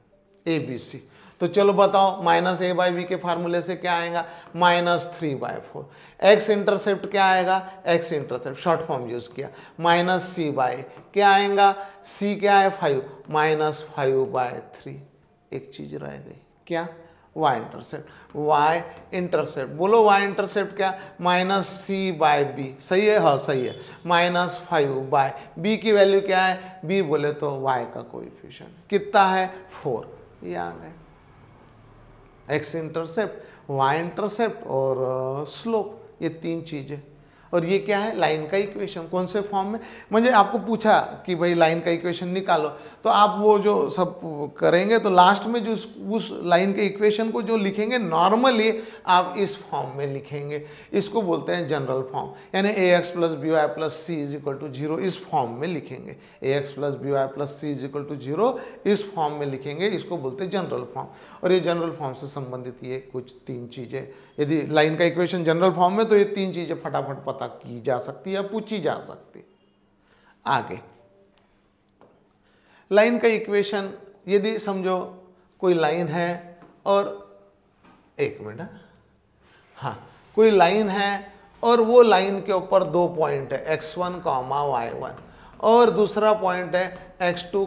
ए बी सी। तो चलो बताओ, माइनस ए बाई बी के फार्मूले से क्या आएगा, माइनस 3/4। एक्स इंटरसेप्ट क्या आएगा, x intercept short form use किया, माइनस सी बाई, क्या आएगा, सी क्या है 5, माइनस 5/3। एक चीज रह गई, क्या, वाई इंटरसेप्ट। वाई इंटरसेप्ट बोलो, वाई इंटरसेप्ट क्या, माइनस सी बाई बी। सही है, हाँ सही है, माइनस 5 बी की वैल्यू क्या है, बी बोले तो वाई का कोएफिशिएंट कितना है, 4। ये आ गए एक्स इंटरसेप्ट, वाई इंटरसेप्ट और स्लोप, ये 3 चीजें। और ये क्या है, लाइन का इक्वेशन। कौन से फॉर्म में, मुझे आपको पूछा कि भाई लाइन का इक्वेशन निकालो, तो आप वो जो सब करेंगे तो लास्ट में जो उस लाइन के इक्वेशन को जो लिखेंगे नॉर्मली आप इस फॉर्म में लिखेंगे। इसको बोलते हैं जनरल फॉर्म, यानी A X plus B Y plus C is equal to 0 इस फॉर्म में लिखेंगे। A X plus B Y plus C is equal to 0 इस फॉर्म में लिखेंगे, इसको बोलते हैं जनरल फॉर्म। और ये जनरल फॉर्म से संबंधित ये कुछ 3 चीज़ें, यदि लाइन का इक्वेशन जनरल फॉर्म में तो ये 3 चीज़ें फटाफट पता की जा सकती है या पूछी जा सकती। आगे लाइन का इक्वेशन, यदि समझो कोई लाइन है और एक मिनट, हाँ कोई लाइन है और वो लाइन के ऊपर 2 पॉइंट है x1, y1 और दूसरा पॉइंट है x2,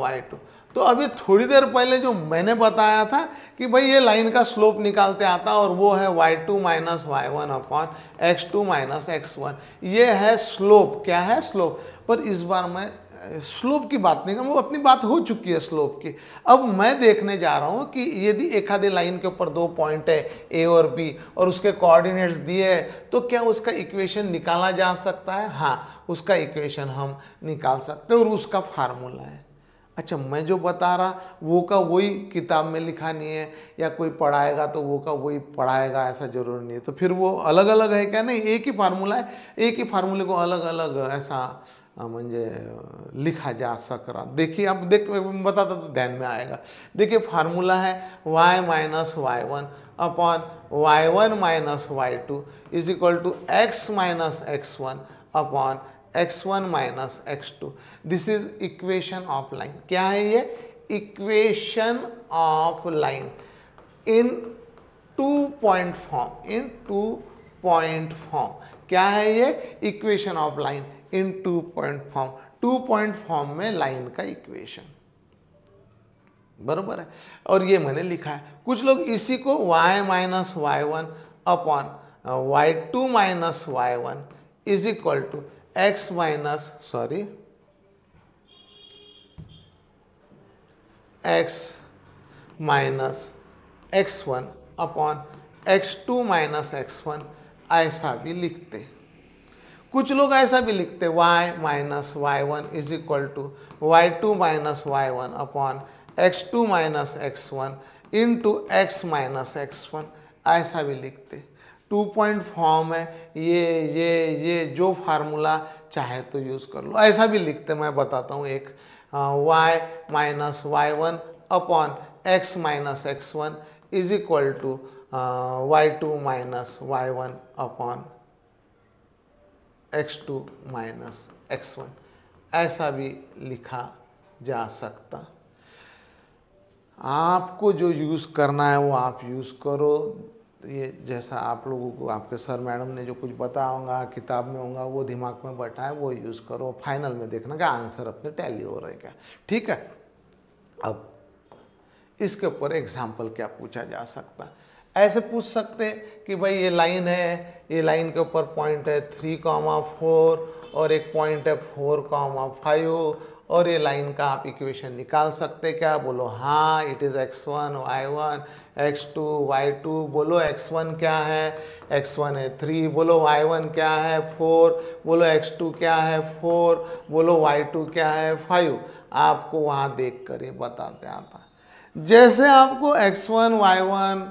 y2। तो अभी थोड़ी देर पहले जो मैंने बताया था कि भाई ये लाइन का स्लोप निकालते आता और वो है y2 minus y1 upon x2 minus x1, ये है स्लोप। क्या है, स्लोप। पर इस बार मैं स्लोप की बात नहीं कर, वो अपनी बात हो चुकी है स्लोप की। अब मैं देखने जा रहा हूँ कि यदि एक आधे लाइन के ऊपर 2 पॉइंट है ए और बी और उसके कोऑर्डिनेट्स दिए हैं, तो क्या उसका इक्वेशन निकाला जा सकता है। हाँ, उसका इक्वेशन हम निकाल सकते हैं और उसका फार्मूला है। अच्छा, मैं जो बता रहा वो का वही किताब में लिखा नहीं है, या कोई पढ़ाएगा तो वो का वही पढ़ाएगा, ऐसा जरूरी नहीं है। तो फिर वो अलग अलग है क्या, नहीं, एक ही फार्मूला है, एक ही फार्मूले को अलग अलग ऐसा म्हणजे लिखा जा सक रहा। देखिए आप बताता तो ध्यान में आएगा। देखिए फार्मूला है y minus y1 upon y1 minus y2 is equal to x minus x1 upon x1 minus x2। This is equation of line. क्या है ये, equation of line in 2 point form, in 2 point form. क्या है ये, equation of line in 2 point form. 2 point form में लाइन का इक्वेशन, बरोबर है। और ये मैंने लिखा है। कुछ लोग इसी को y minus y1 upon y2 minus y1 is equal to x minus x minus x1 upon x2 minus x1 ऐसा भी लिखते। कुछ लोग ऐसा भी लिखते y minus y1 is equal to y2 minus y1 upon x2 minus x1 into x minus x1 ऐसा भी लिखते। 2 पॉइंट फॉर्म है, ये जो फार्मूला चाहे तो यूज़ कर लो, ऐसा भी लिखते। मैं बताता हूँ एक, y minus y1 upon x minus x1 is equal to y2 minus y1 upon x2 minus x1, ऐसा भी लिखा जा सकता। आपको जो यूज़ करना है वो आप यूज़ करो। तो ये जैसा आप लोगों को आपके सर मैडम ने जो कुछ बताया होगा, किताब में होगा, वो दिमाग में बैठा है, वो यूज़ करो। फाइनल में देखना कि आंसर अपने टैली हो रहा है क्या। ठीक है, अब इसके ऊपर एग्जाम्पल क्या पूछा जा सकता है। ऐसे पूछ सकते हैं कि भाई ये लाइन है, ये लाइन के ऊपर पॉइंट है 3,4 और एक पॉइंट है 4,5 और ये लाइन का आप इक्वेशन निकाल सकते क्या? बोलो हाँ, it is x1 y1 x2 y2। बोलो x1 क्या है? x1 है 3। बोलो y1 क्या है? 4। बोलो x2 क्या है? 4। बोलो y2 क्या है? 5। आपको वहाँ देख कर ये बताते आता। जैसे आपको x1 y1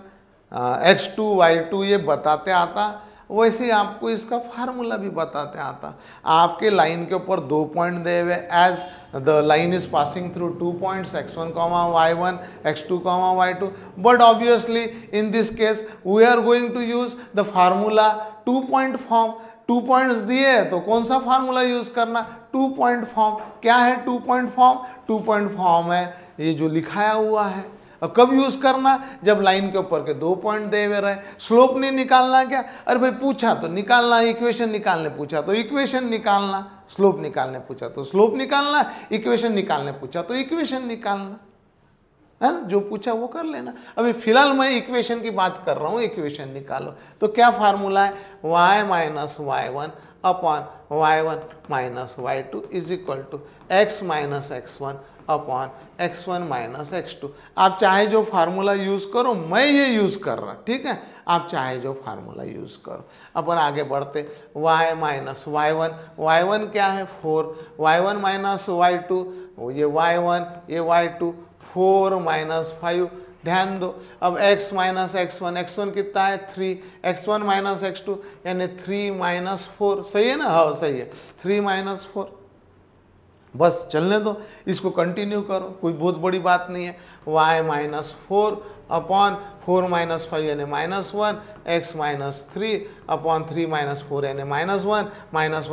x2 y2 ये बताते आता, वैसे ही आपको इसका फार्मूला भी बताते आता। आपके लाइन के ऊपर 2 पॉइंट दे हुए, as the line is passing through 2 points x1 y1 x2 y2, but obviously in this case we are going to use the formula 2 point form. 2 points दिए तो कौन सा फार्मूला यूज करना? 2 पॉइंट फॉर्म। क्या है 2 पॉइंट फॉर्म? 2 पॉइंट फॉर्म है ये जो लिखाया हुआ है। और कब यूज करना? जब लाइन के ऊपर के 2 पॉइंट दे हुए रहे। स्लोप नहीं निकालना क्या? अरे भाई पूछा तो निकालना, इक्वेशन निकालने पूछा तो इक्वेशन निकालना, स्लोप निकालने पूछा तो स्लोप निकालना, इक्वेशन निकालने पूछा तो इक्वेशन निकालना, है ना? जो पूछा वो कर लेना। अभी फिलहाल मैं इक्वेशन की बात कर रहा हूँ, इक्वेशन निकालो। तो क्या फार्मूला है? y minus y1 upon y1 minus y2 is equal to x minus x1 upon x1 minus x2। आप चाहे जो फार्मूला यूज करो, मैं ये यूज कर रहा, ठीक है? आप चाहे जो फार्मूला यूज करो। अपन आगे बढ़ते, y माइनस y1 क्या है? 4। y1 माइनस y2, ये y1 ये y2, 4 माइनस 5। ध्यान दो, अब x माइनस x1 कितना है? 3। x1 माइनस x2 यानी 3 माइनस 4। सही है ना? हाँ सही है, 3 माइनस 4। बस चलने दो, इसको कंटिन्यू करो, कोई बहुत बड़ी बात नहीं है। y माइनस 4 अपॉन 4 माइनस 5 यानी minus 1, x minus 3 upon 3 minus 4 यानी माइनस 1, माइनस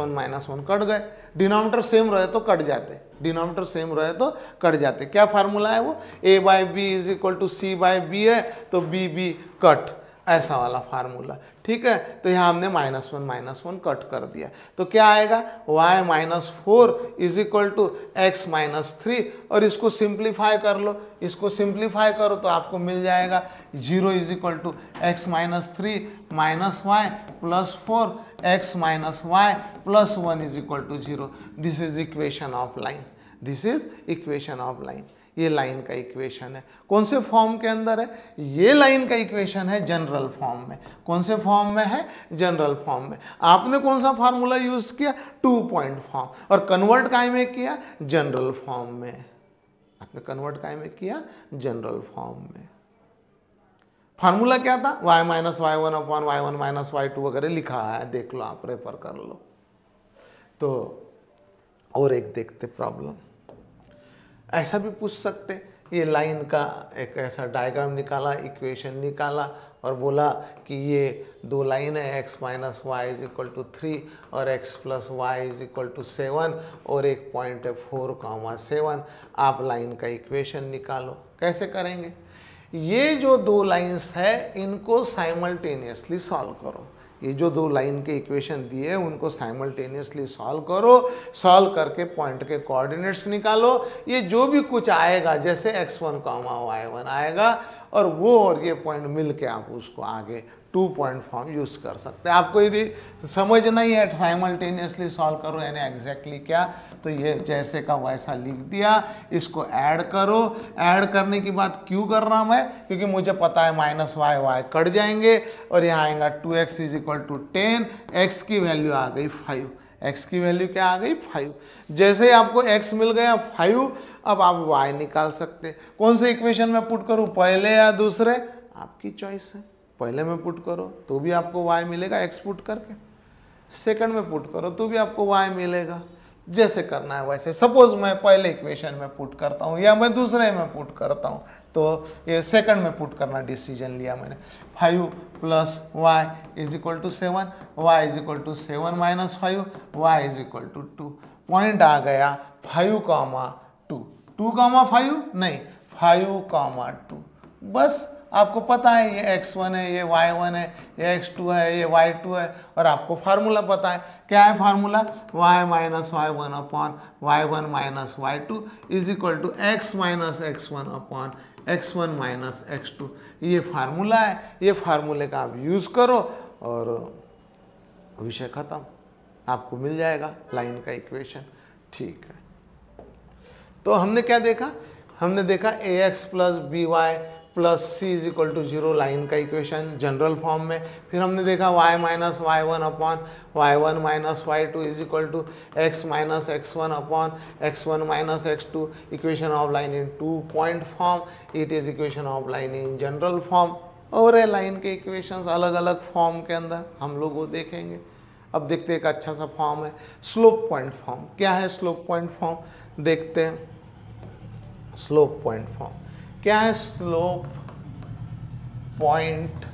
1 कट गए। डिनोमिनेटर सेम रहे तो कट जाते, डिनोमिनेटर सेम रहे तो कट जाते। क्या फार्मूला है वो? a by b is equal to c by b है, तो बी कट, ऐसा वाला फार्मूला। ठीक है, तो यहाँ हमने माइनस वन कट कर दिया, तो क्या आएगा? y minus 4 is equal to x minus 3। और इसको सिंप्लीफाई कर लो, इसको सिंप्लीफाई करो तो आपको मिल जाएगा 0 is equal to x minus 3 minus y plus 4 x minus y plus 1 is equal to 0। This is equation of line, this is equation of line. ये लाइन का इक्वेशन है। कौन से फॉर्म के अंदर है? ये लाइन का इक्वेशन है जनरल फॉर्म में। कौन से फॉर्म में है? जनरल फॉर्म में। आपने कौन सा फार्मूला यूज किया? 2 पॉइंट फॉर्म। और कन्वर्ट काय में किया? जनरल फॉर्म में। आपने कन्वर्ट काय में किया? जनरल फॉर्म में। फार्मूला क्या था? y minus y1 upon y1 minus y2 वगैरह लिखा है, देख लो, आप रेफर कर लो। तो और एक देखते प्रॉब्लम, ऐसा भी पूछ सकते, ये लाइन का एक ऐसा डायग्राम निकाला, इक्वेशन निकाला और बोला कि ये 2 लाइन है, x minus y is equal to 3 और x plus Y is equal to 7 और एक पॉइंट है 4,7। आप लाइन का इक्वेशन निकालो। कैसे करेंगे? ये जो 2 लाइन्स है इनको साइमल्टेनियसली सॉल्व करो। ये जो 2 लाइन के इक्वेशन दिए उनको साइमल्टेनियसली सॉल्व करो। सॉल्व करके पॉइंट के कोऑर्डिनेट्स निकालो। ये जो भी कुछ आएगा, जैसे x1 y1 आएगा और वो और ये पॉइंट मिल के आप उसको आगे 2 पॉइंट फॉर्म यूज कर सकते हैं। आपको यदि समझना ही है साइमल्टेनियसली सॉल्व करो यानी एग्जैक्टली क्या, तो ये जैसे का वैसा लिख दिया, इसको ऐड करो। ऐड करने की बात क्यों कर रहा मैं? क्योंकि मुझे पता है माइनस वाई कट जाएंगे और यहाँ आएगा 2x is equal to 10, x की वैल्यू आ गई 5। x की वैल्यू क्या आ गई? 5। जैसे ही आपको x मिल गया 5, अब आप y निकाल सकते। कौन से इक्वेशन में पुट करूँ, पहले या दूसरे? आपकी चॉइस है। पहले में पुट करो तो भी आपको y मिलेगा x पुट करके, सेकंड में पुट करो तो भी आपको y मिलेगा। जैसे करना है वैसे। सपोज मैं पहले इक्वेशन में पुट करता हूँ या मैं दूसरे में पुट करता हूँ, तो ये सेकंड में पुट करना डिसीजन लिया मैंने। 5 plus Y is equal to 7, Y is equal to 7 minus 5, Y is equal to 2। Point आ गया 5,2। 2,5 नहीं, 5,2। बस आपको पता है ये x1 है, ये y1 है, ये x2 है, ये y2 है, और आपको फार्मूला पता है। क्या है formula? y minus y1 upon y1 minus y2 is equal to x minus x1 upon x1 minus x2। ये फार्मूला है, ये फार्मूले का आप यूज़ करो और विषय खत्म, आपको मिल जाएगा लाइन का इक्वेशन। ठीक है, तो हमने क्या देखा? हमने देखा ax plus B Y plus C is equal to 0 line का इक्वेशन जनरल फॉर्म में। फिर हमने देखा y minus y1 upon y1 minus y2 is equal to x minus x1 upon x1 minus x2, equation of line in 2 point form. It is equation of line in general form. और है लाइन के इक्वेशंस अलग अलग फॉर्म के अंदर, हम लोग वो देखेंगे। अब देखते हैं एक अच्छा सा फॉर्म है स्लोप पॉइंट फॉर्म। क्या है स्लोप पॉइंट फॉर्म? देखते हैं स्लोप पॉइंट फॉर्म क्या है। स्लोप पॉइंट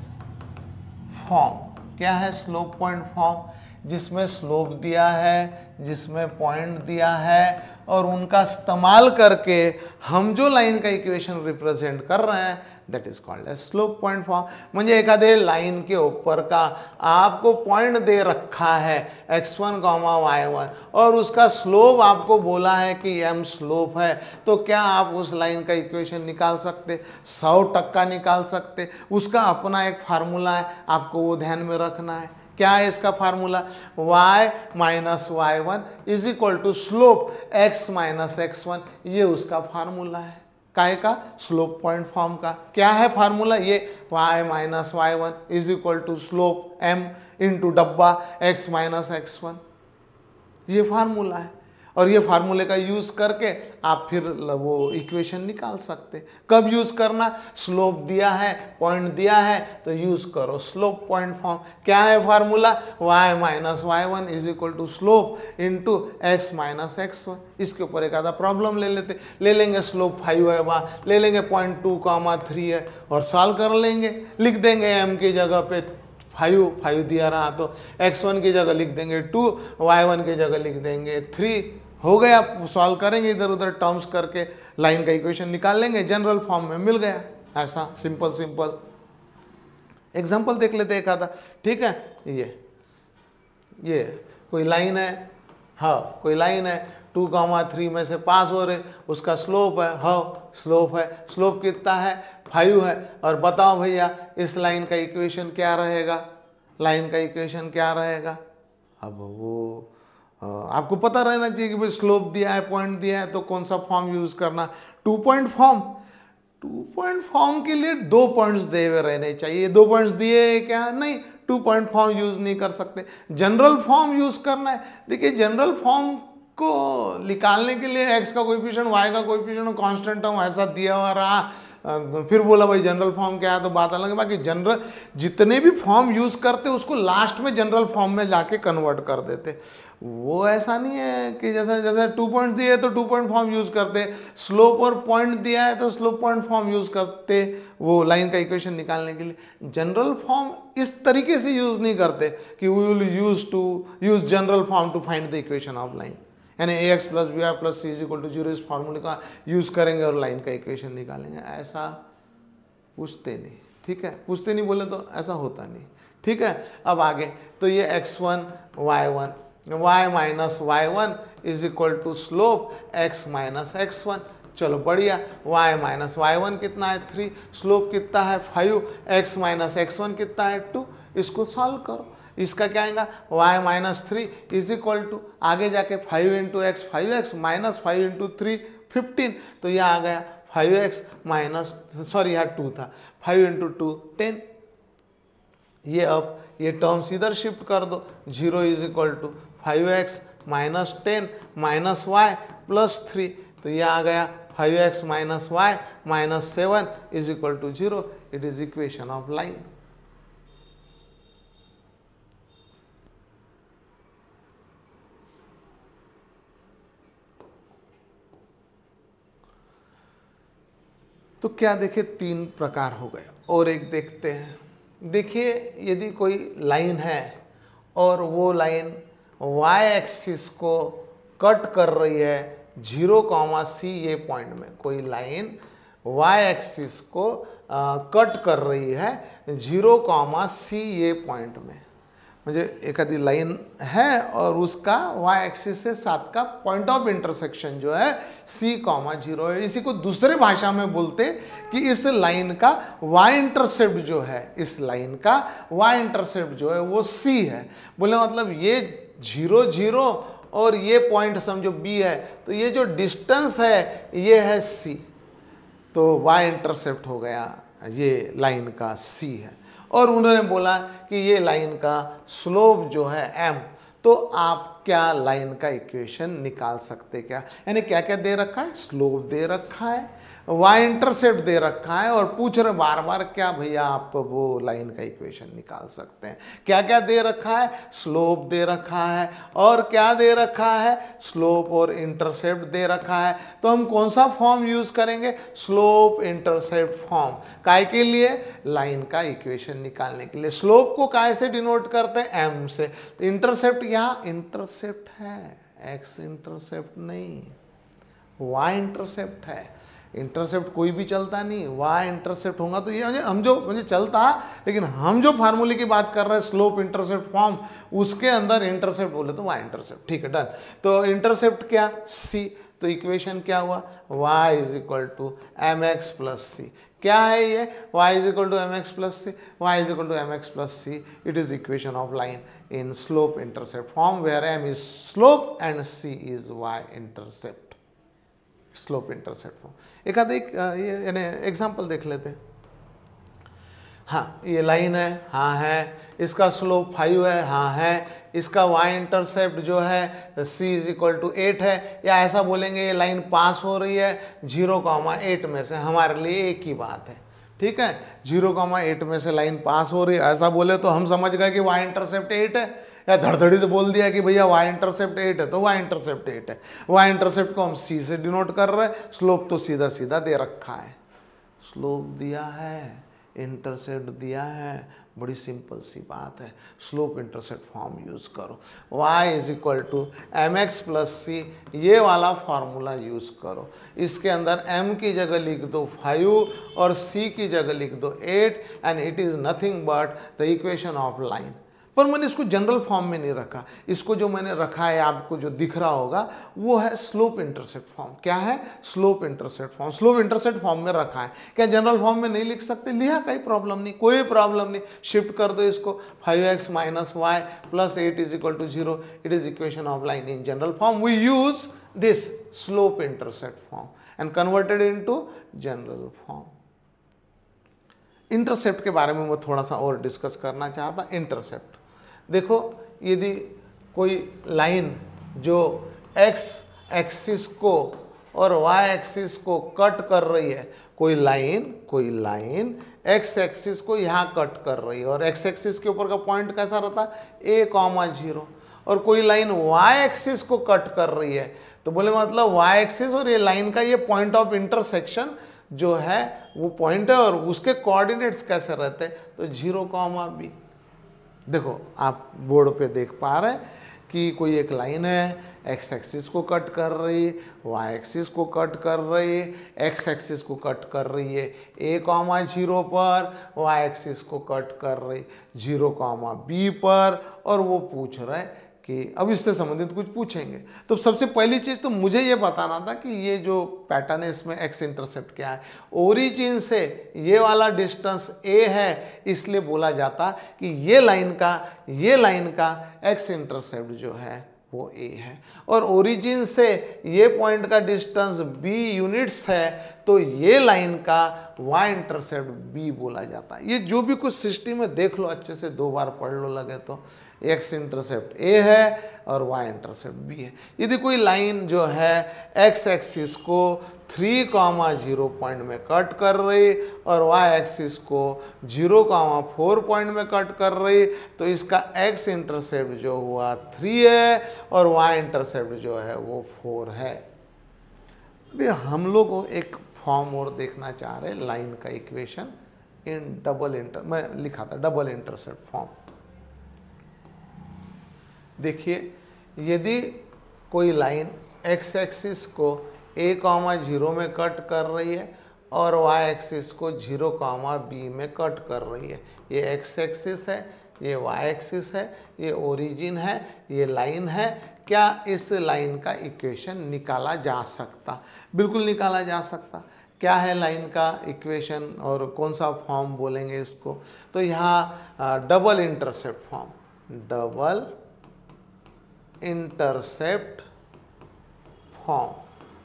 फॉर्म क्या है? स्लोप पॉइंट फॉर्म जिसमें स्लोप दिया है, जिसमें पॉइंट दिया है, और उनका इस्तेमाल करके हम जो लाइन का इक्वेशन रिप्रेजेंट कर रहे हैं that is called as slope point form. म्हणजे एखादे लाइन के ऊपर का आपको पॉइंट दे रखा है x1, y1 और उसका स्लोप आपको बोला है कि m स्लोप है, तो क्या आप उस लाइन का इक्वेशन निकाल सकते? 100% निकाल सकते। उसका अपना एक फार्मूला है, आपको वो ध्यान में रखना है। क्या है इसका formula? y minus y1 is equal to slope x minus x1, ये उसका फार्मूला है। काय का? स्लोप पॉइंट फॉर्म का। क्या है फार्मूला? ये y minus y1 is equal to slope m into डब्बा x माइनस x1, ये फार्मूला है। और ये फार्मूले का यूज करके आप फिर वो इक्वेशन निकाल सकते। कब यूज करना? स्लोप दिया है, पॉइंट दिया है, तो यूज करो स्लोप पॉइंट फॉर्म। क्या है formula? y minus y1 is equal to slope into x minus x1। इसके ऊपर एक आधा प्रॉब्लम ले लेंगे। स्लोप 5 है, वहाँ ले लेंगे 0.2, 3 है और सॉल्व कर लेंगे। लिख देंगे m की जगह पे 5 दिया रहा तो x1 की जगह लिख देंगे 2, y1 की जगह लिख देंगे 3। हो गया, सॉल्व करेंगे इधर उधर टर्म्स करके लाइन का इक्वेशन निकाल लेंगे, जनरल फॉर्म में मिल गया। ऐसा सिंपल एग्जांपल देख लेते एक आधा। ठीक है, ये कोई लाइन है, हाँ कोई लाइन है 2, 3 में से पास हो रहे, उसका स्लोप है, हाँ स्लोप है। स्लोप कितना है? 5 है। और बताओ भैया इस लाइन का इक्वेशन क्या रहेगा? लाइन का इक्वेशन क्या रहेगा? अब वो आपको पता रहना चाहिए कि भाई स्लोप दिया है, पॉइंट दिया है, तो कौन सा फॉर्म यूज करना? 2 पॉइंट फॉर्म। 2 पॉइंट फॉर्म के लिए 2 पॉइंट्स दिए हुए रहने चाहिए। 2 पॉइंट्स दिए क्या? नहीं, 2 पॉइंट फॉर्म यूज नहीं कर सकते, जनरल फॉर्म यूज करना है। देखिए जनरल फॉर्म को निकालने के लिए x का कोएफिशिएंट, y का कोएफिशिएंट कांस्टेंट टर्म ऐसा दिया हुआ रहा, फिर बोला भाई जनरल फॉर्म क्या है, तो बात अलग है। बाकी जनरल जितने भी फॉर्म यूज करते उसको लास्ट में जनरल फॉर्म में जाके कन्वर्ट कर देते। वो ऐसा नहीं है कि जैसे 2 पॉइंट दिए तो 2 पॉइंट फॉर्म यूज करते, स्लोप और पॉइंट दिया है तो स्लोप पॉइंट फॉर्म यूज करते वो लाइन का इक्वेशन निकालने के लिए। जनरल फॉर्म इस तरीके से यूज नहीं करते कि we will use general form to find the equation of line, यानी ax plus B Y plus C is equal to 0 इस फार्मूले का यूज करेंगे और लाइन का इक्वेशन निकालेंगे। ऐसा पूछते नहीं, ठीक है, पूछते नहीं बोले तो ऐसा होता नहीं। ठीक है, अब आगे तो ये x1 y1, y minus y1 is equal to slope x minus x1। चलो बढ़िया, y माइनस y1 कितना है? 3, स्लोप कितना है? 5, x माइनस x1 कितना है? 2। इसको सॉल्व करो, इसका क्या आएगा? y minus 3 is equal to आगे जाके 5 into x, 5x minus 5 into 3 15। तो यह आ गया 5x माइनस, सॉरी यहाँ 2 था, 5 इंटू 2 10। ये अब ये टर्म्स इधर शिफ्ट कर दो, 0 is equal to 5x minus 10 minus y plus 3। तो यह आ गया 5x minus y minus 7 is equal to 0। It is equation of line. तो क्या देखे 3 प्रकार हो गए, और एक देखते हैं। देखिए यदि कोई लाइन है और वो लाइन y एक्सिस को कट कर रही है 0, C ये पॉइंट में, कोई लाइन y एक्सिस को कट कर रही है 0,c ये पॉइंट में, म्हणजे एखादी लाइन है और उसका y एक्सिस से साथ का पॉइंट ऑफ इंटरसेक्शन जो है c,0 है। इसी को दूसरे भाषा में बोलते कि इस लाइन का y इंटरसेप्ट जो है, इस लाइन का y इंटरसेप्ट जो है वो c है। बोले मतलब ये 0, 0 और ये पॉइंट समझो b है, तो ये जो डिस्टेंस है ये है c, तो y इंटरसेप्ट हो गया ये लाइन का c है। और उन्होंने बोला कि ये लाइन का स्लोप जो है m, तो आप क्या लाइन का इक्वेशन निकाल सकते क्या, यानी क्या क्या दे रखा है, स्लोप दे रखा है, y इंटरसेप्ट दे रखा है और पूछ रहे बार बार क्या भैया आप वो लाइन का इक्वेशन निकाल सकते हैं। क्या क्या दे रखा है, स्लोप दे रखा है और क्या दे रखा है, स्लोप और इंटरसेप्ट दे रखा है। तो हम कौन सा फॉर्म यूज करेंगे, स्लोप इंटरसेप्ट फॉर्म, काय के लिए, लाइन का इक्वेशन निकालने के लिए। स्लोप को काय से डिनोट करते हैं, m से। इंटरसेप्ट यहाँ इंटरसेप्ट है, x इंटरसेप्ट नहीं, y इंटरसेप्ट है। इंटरसेप्ट कोई भी चलता नहीं, y इंटरसेप्ट होगा तो ये हम जो मुझे चलता, लेकिन हम जो फार्मूले की बात कर रहे हैं स्लोप इंटरसेप्ट फॉर्म, उसके अंदर इंटरसेप्ट बोले तो y इंटरसेप्ट, ठीक है डन। तो इंटरसेप्ट क्या, c, तो इक्वेशन क्या हुआ, y is equal to M X plus C. क्या है ये, y is equal to M X plus C, y is equal to M X plus C. It is equation of line in slope intercept form where m is slope and c is y intercept, slope intercept form. एक ये यानी एग्जाम्पल देख लेते हैं। हाँ ये लाइन है, हाँ है, इसका स्लोप 5 है, हाँ है, इसका y इंटरसेप्ट जो है c इज इक्वल टू 8 है, या ऐसा बोलेंगे ये लाइन पास हो रही है 0,8 में से, हमारे लिए एक ही बात है, ठीक है। 0,8 में से लाइन पास हो रही है, ऐसा बोले तो हम समझ गए कि y इंटरसेप्ट 8 है, या धड़धड़ी तो बोल दिया कि भैया y इंटरसेप्ट 8 है तो y इंटरसेप्ट 8 है। y इंटरसेप्ट को हम c से डिनोट कर रहे हैं, स्लोप तो सीधा सीधा दे रखा है, स्लोप दिया है, इंटरसेप्ट दिया है, बड़ी सिंपल सी बात है, स्लोप इंटरसेप्ट फॉर्म यूज करो। y is equal to M X plus C, ये वाला फॉर्मूला यूज करो। इसके अंदर m की जगह लिख दो 5 और c की जगह लिख दो 8 and it is nothing but the equation of line. पर मैंने इसको जनरल फॉर्म में नहीं रखा, इसको जो मैंने रखा है आपको जो दिख रहा होगा वो है स्लोप इंटरसेप्ट फॉर्म। क्या है, slope intercept form, slope intercept form में रखा है। क्या जनरल फॉर्म में नहीं लिख सकते, लिया, कोई प्रॉब्लम नहीं, कोई प्रॉब्लम नहीं, शिफ्ट कर दो इसको, 5x minus y plus 8 is equal to 0, it is equation of line in general form. We use this slope intercept form and converted into general form. Intercept के बारे में मैं थोड़ा सा और डिस्कस करना चाहता। इंटरसेप्ट देखो, यदि कोई लाइन जो x एक्सिस को और y एक्सिस को कट कर रही है, कोई लाइन x एक्सिस को यहाँ कट कर रही है और x एक्सिस के ऊपर का पॉइंट कैसा रहता है a,0, और कोई लाइन y एक्सिस को कट कर रही है, तो बोले मतलब y एक्सिस और ये लाइन का ये पॉइंट ऑफ इंटरसेक्शन जो है वो पॉइंट है और उसके कोऑर्डिनेट्स कैसे रहते हैं, तो 0,b। देखो आप बोर्ड पे देख पा रहे हैं कि कोई एक लाइन है, x एक्सिस को कट कर रही है, y एक्सिस को कट कर रही है, x एक्सिस को कट कर रही है a,0 पर, y एक्सिस को कट कर रही 0,b पर, और वो पूछ रहा है कि अब इससे संबंधित कुछ पूछेंगे। तो सबसे पहली चीज़ तो मुझे ये बताना था कि ये जो पैटर्न है इसमें x इंटरसेप्ट क्या है। ओरिजिन से ये वाला डिस्टेंस a है, इसलिए बोला जाता कि ये लाइन का x इंटरसेप्ट जो है वो a है, और ओरिजिन से ये पॉइंट का डिस्टेंस b यूनिट्स है, तो ये लाइन का y इंटरसेप्ट b बोला जाता है। ये जो भी कुछ सिस्टम में देख लो, अच्छे से 2 बार पढ़ लो लगे तो, x इंटरसेप्ट a है और y इंटरसेप्ट b है। यदि कोई लाइन जो है x एक्सिस को 3,0 पॉइंट में कट कर रही और y एक्सिस को 0,4 पॉइंट में कट कर रही, तो इसका x इंटरसेप्ट जो हुआ 3 है और y इंटरसेप्ट जो है वो 4 है। अभी हम लोग को एक फॉर्म और देखना चाह रहे, लाइन का इक्वेशन इन मैं लिखा था डबल इंटरसेप्ट फॉर्म। देखिए, यदि कोई लाइन x एक्सिस को a,0 में कट कर रही है और वाई एक्सिस को 0, बी में कट कर रही है। ये एक्स एक्सिस है, ये वाई एक्सिस है, ये ओरिजिन है, ये लाइन है। क्या इस लाइन का इक्वेशन निकाला जा सकता? बिल्कुल निकाला जा सकता। क्या है लाइन का इक्वेशन और कौन सा फॉर्म बोलेंगे इसको? तो यहाँ double intercept form, double intercept form.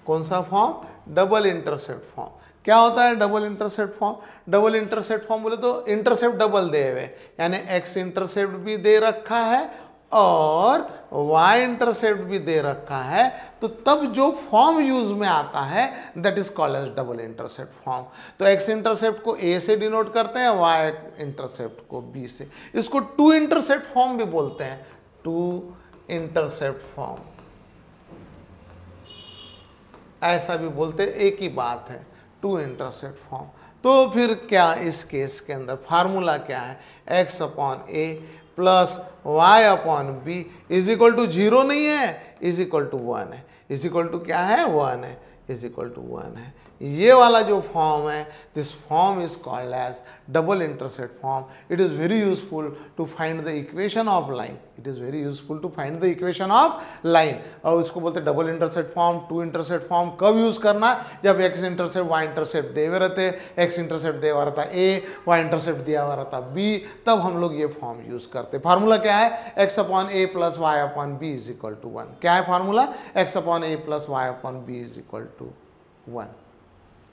कौन सा फॉर्म? Double intercept form. क्या होता है double intercept form? Double intercept form बोले तो इंटरसेप्ट डबल दे हुए, यानी एक्स इंटरसेप्ट भी दे रखा है और वाई इंटरसेप्ट भी दे रखा है, तो तब जो फॉर्म यूज में आता है that is called as double intercept form. तो एक्स इंटरसेप्ट को ए से डिनोट करते हैं, वाई इंटरसेप्ट को बी से। इसको टू इंटरसेप्ट फॉर्म भी बोलते हैं, टू इंटरसेप्ट फॉर्म, ऐसा भी बोलते हैं, एक ही बात है, टू इंटरसेप्ट फॉर्म। तो फिर क्या इस केस के अंदर फार्मूला क्या है? X upon a plus y upon b is equal to 0 नहीं है, इज इक्वल टू 1 है। इज इक्वल टू क्या है? 1 है, इज इक्वल टू 1 है। ये वाला जो फॉर्म है, this form is called as double intercept form. It is very useful to find the equation of line. It is very useful to find the equation of line. और इसको बोलते हैं double intercept form, two intercept form. कब यूज करना? जब एक्स इंटरसेप्ट वाई इंटरसेप्ट दे हुए रहते, एक्स इंटरसेप्ट दिया हुआ रहता ए, वाई इंटरसेप्ट दिया हुआ रहता बी, तब हम लोग ये फॉर्म यूज करते। फार्मूला क्या है? X upon a plus y upon b is equal to 1। क्या है formula? X upon a plus y upon b is equal to 1,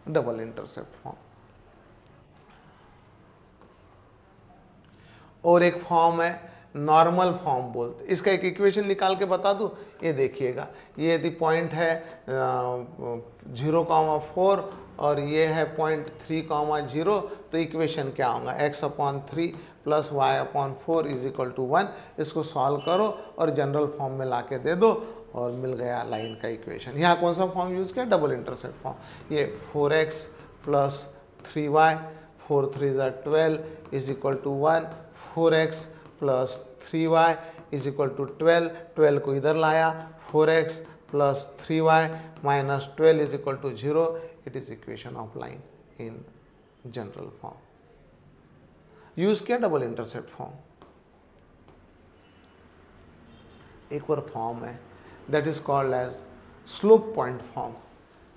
double intercept form. और एक फॉर्म है नॉर्मल फॉर्म बोलते। इसका एक इक्वेशन निकाल के बता दूं, ये देखिएगा। ये यदि पॉइंट है 0,4 और ये है पॉइंट 3,0, तो इक्वेशन क्या होगा? X upon 3 plus y upon 4 is equal to 1। इसको सॉल्व करो और जनरल फॉर्म में ला के दे दो और मिल गया लाइन का इक्वेशन। यहाँ कौन सा फॉर्म यूज़ किया? Double intercept form. ये 4x plus 3y, 4 3 12 is equal to 1, 4x plus 3y is equal to 12, 12 को इधर लाया, 4x plus 3y minus 12 is equal to 0। It is equation of line in general form. Use किया डबल इंटरसेप्ट फॉर्म। एक और फॉर्म है that is called as slope point form.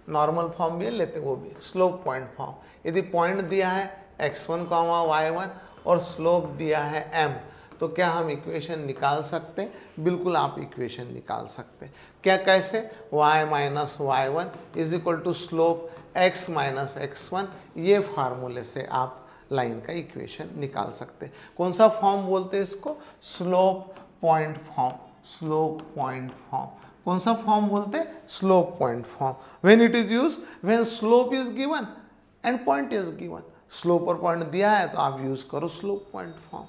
Normal form भी लेते वो भी स्लोप पॉइंट फॉर्म। यदि पॉइंट दिया है x1, y1 और स्लोप दिया है m, तो क्या हम इक्वेशन निकाल सकते हैं? बिल्कुल आप इक्वेशन निकाल सकते हैं। क्या कैसे? y minus y1 is equal to slope x minus x1। ये फार्मूले से आप लाइन का इक्वेशन निकाल सकते हैं। कौन सा फॉर्म बोलते हैं इसको? Slope point form. Slope point form. कौन सा फॉर्म बोलते हैं? Slope point form. When it is use, when slope is given and point is given. Slope और पॉइंट दिया है तो आप यूज करो स्लोप पॉइंट फॉर्म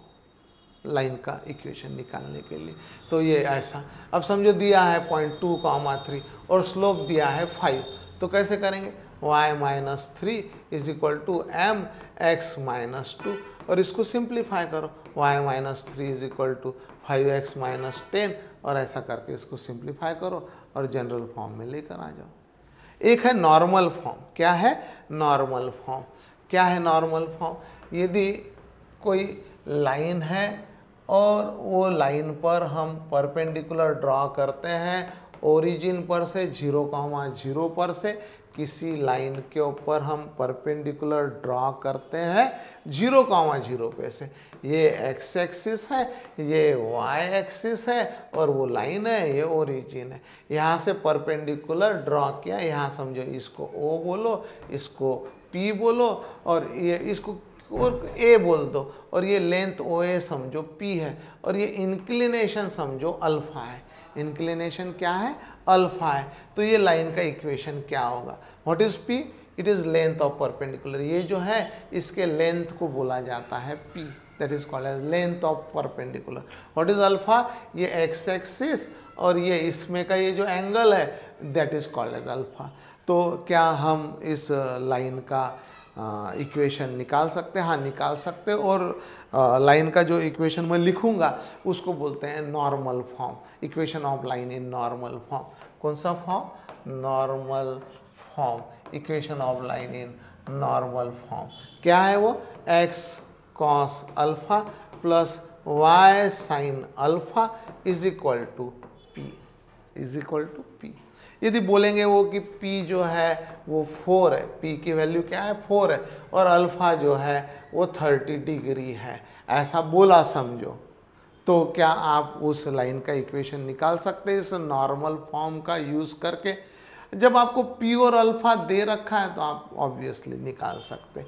लाइन का इक्वेशन निकालने के लिए। तो ये ऐसा, अब समझो दिया है पॉइंट 2,3 और स्लोप दिया है 5, तो कैसे करेंगे? y minus 3 is equal to m x minus 2, और इसको सिंप्लीफाई करो। y minus 3 is equal to 5x minus 10, और ऐसा करके इसको सिंप्लीफाई करो और जनरल फॉर्म में लेकर आ जाओ। एक है नॉर्मल फॉर्म। क्या है? Normal form. क्या है नॉर्मल फॉर्म? यदि कोई लाइन है और वो लाइन पर हम परपेंडिकुलर ड्रॉ करते हैं, ओरिजिन पर से 0,0 पर से किसी लाइन के ऊपर हम परपेंडिकुलर ड्रॉ करते हैं 0,0 पे से। ये x एक्सिस है, ये y एक्सिस है और वो लाइन है, ये ओरिजिन है। यहाँ से परपेंडिकुलर ड्रॉ किया, यहाँ समझो इसको O बोलो, इसको P बोलो और ये इसको और A बोल दो, और ये लेंथ OA समझो P है, और ये इंक्लिनेशन समझो अल्फा है। इंक्लिनेशन क्या है? अल्फा है। तो ये लाइन का इक्वेशन क्या होगा? What is P? It is length of perpendicular. ये जो है इसके लेंथ को बोला जाता है P, that is called as length of perpendicular. What is alpha? ये x एक्सिस और ये इसमें का ये जो एंगल है that is called as alpha. तो क्या हम इस लाइन का इक्वेशन निकाल सकते हैं? हाँ, निकाल सकते हैं। और लाइन का जो इक्वेशन मैं लिखूंगा उसको बोलते हैं normal form. Equation of line in normal form. कौन सा form? Normal form. Equation of line in normal form. क्या है वो? x cos alpha plus y sine alpha is equal to p. यदि बोलेंगे वो कि p जो है वो 4 है, p की वैल्यू क्या है? 4 है, और अल्फा जो है वो 30 डिग्री है, ऐसा बोला समझो, तो क्या आप उस लाइन का इक्वेशन निकाल सकते हैं इस नॉर्मल फॉर्म का यूज़ करके? जब आपको p और अल्फा दे रखा है तो आप ऑब्वियसली निकाल सकते हैं।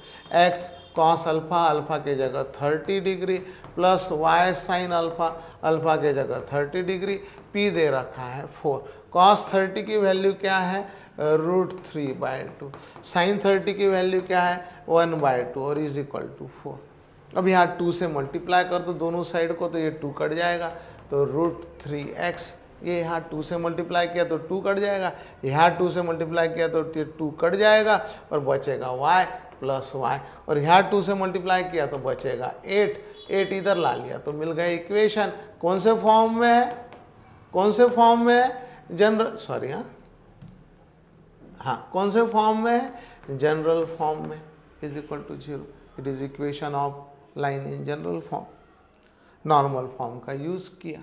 x कॉस अल्फा, अल्फा के जगह 30 degree, plus y sine alpha, alpha के जगह 30 डिग्री, p दे रखा है 4। कॉस 30 की वैल्यू क्या है? √3/2। साइन 30 की वैल्यू क्या है? 1/2 और इज इक्वल टू 4। अब यहाँ 2 से मल्टीप्लाई कर दो दोनों साइड को, तो ये 2 कट जाएगा, तो √3x। ये यहाँ 2 से मल्टीप्लाई किया तो 2 कट जाएगा, यहाँ 2 से मल्टीप्लाई किया तो 2 कट जाएगा, और बचेगा y प्लस y, और यहाँ 2 से मल्टीप्लाई किया तो बचेगा 8 इधर ला लिया, तो मिल गया इक्वेशन। कौन से फॉर्म में है? कौन से फॉर्म में है? जनरल, सॉरी, हाँ, कौन से फॉर्म में है? जनरल फॉर्म में। Is equal to 0। It is equation of line in general form. Normal form का यूज़ किया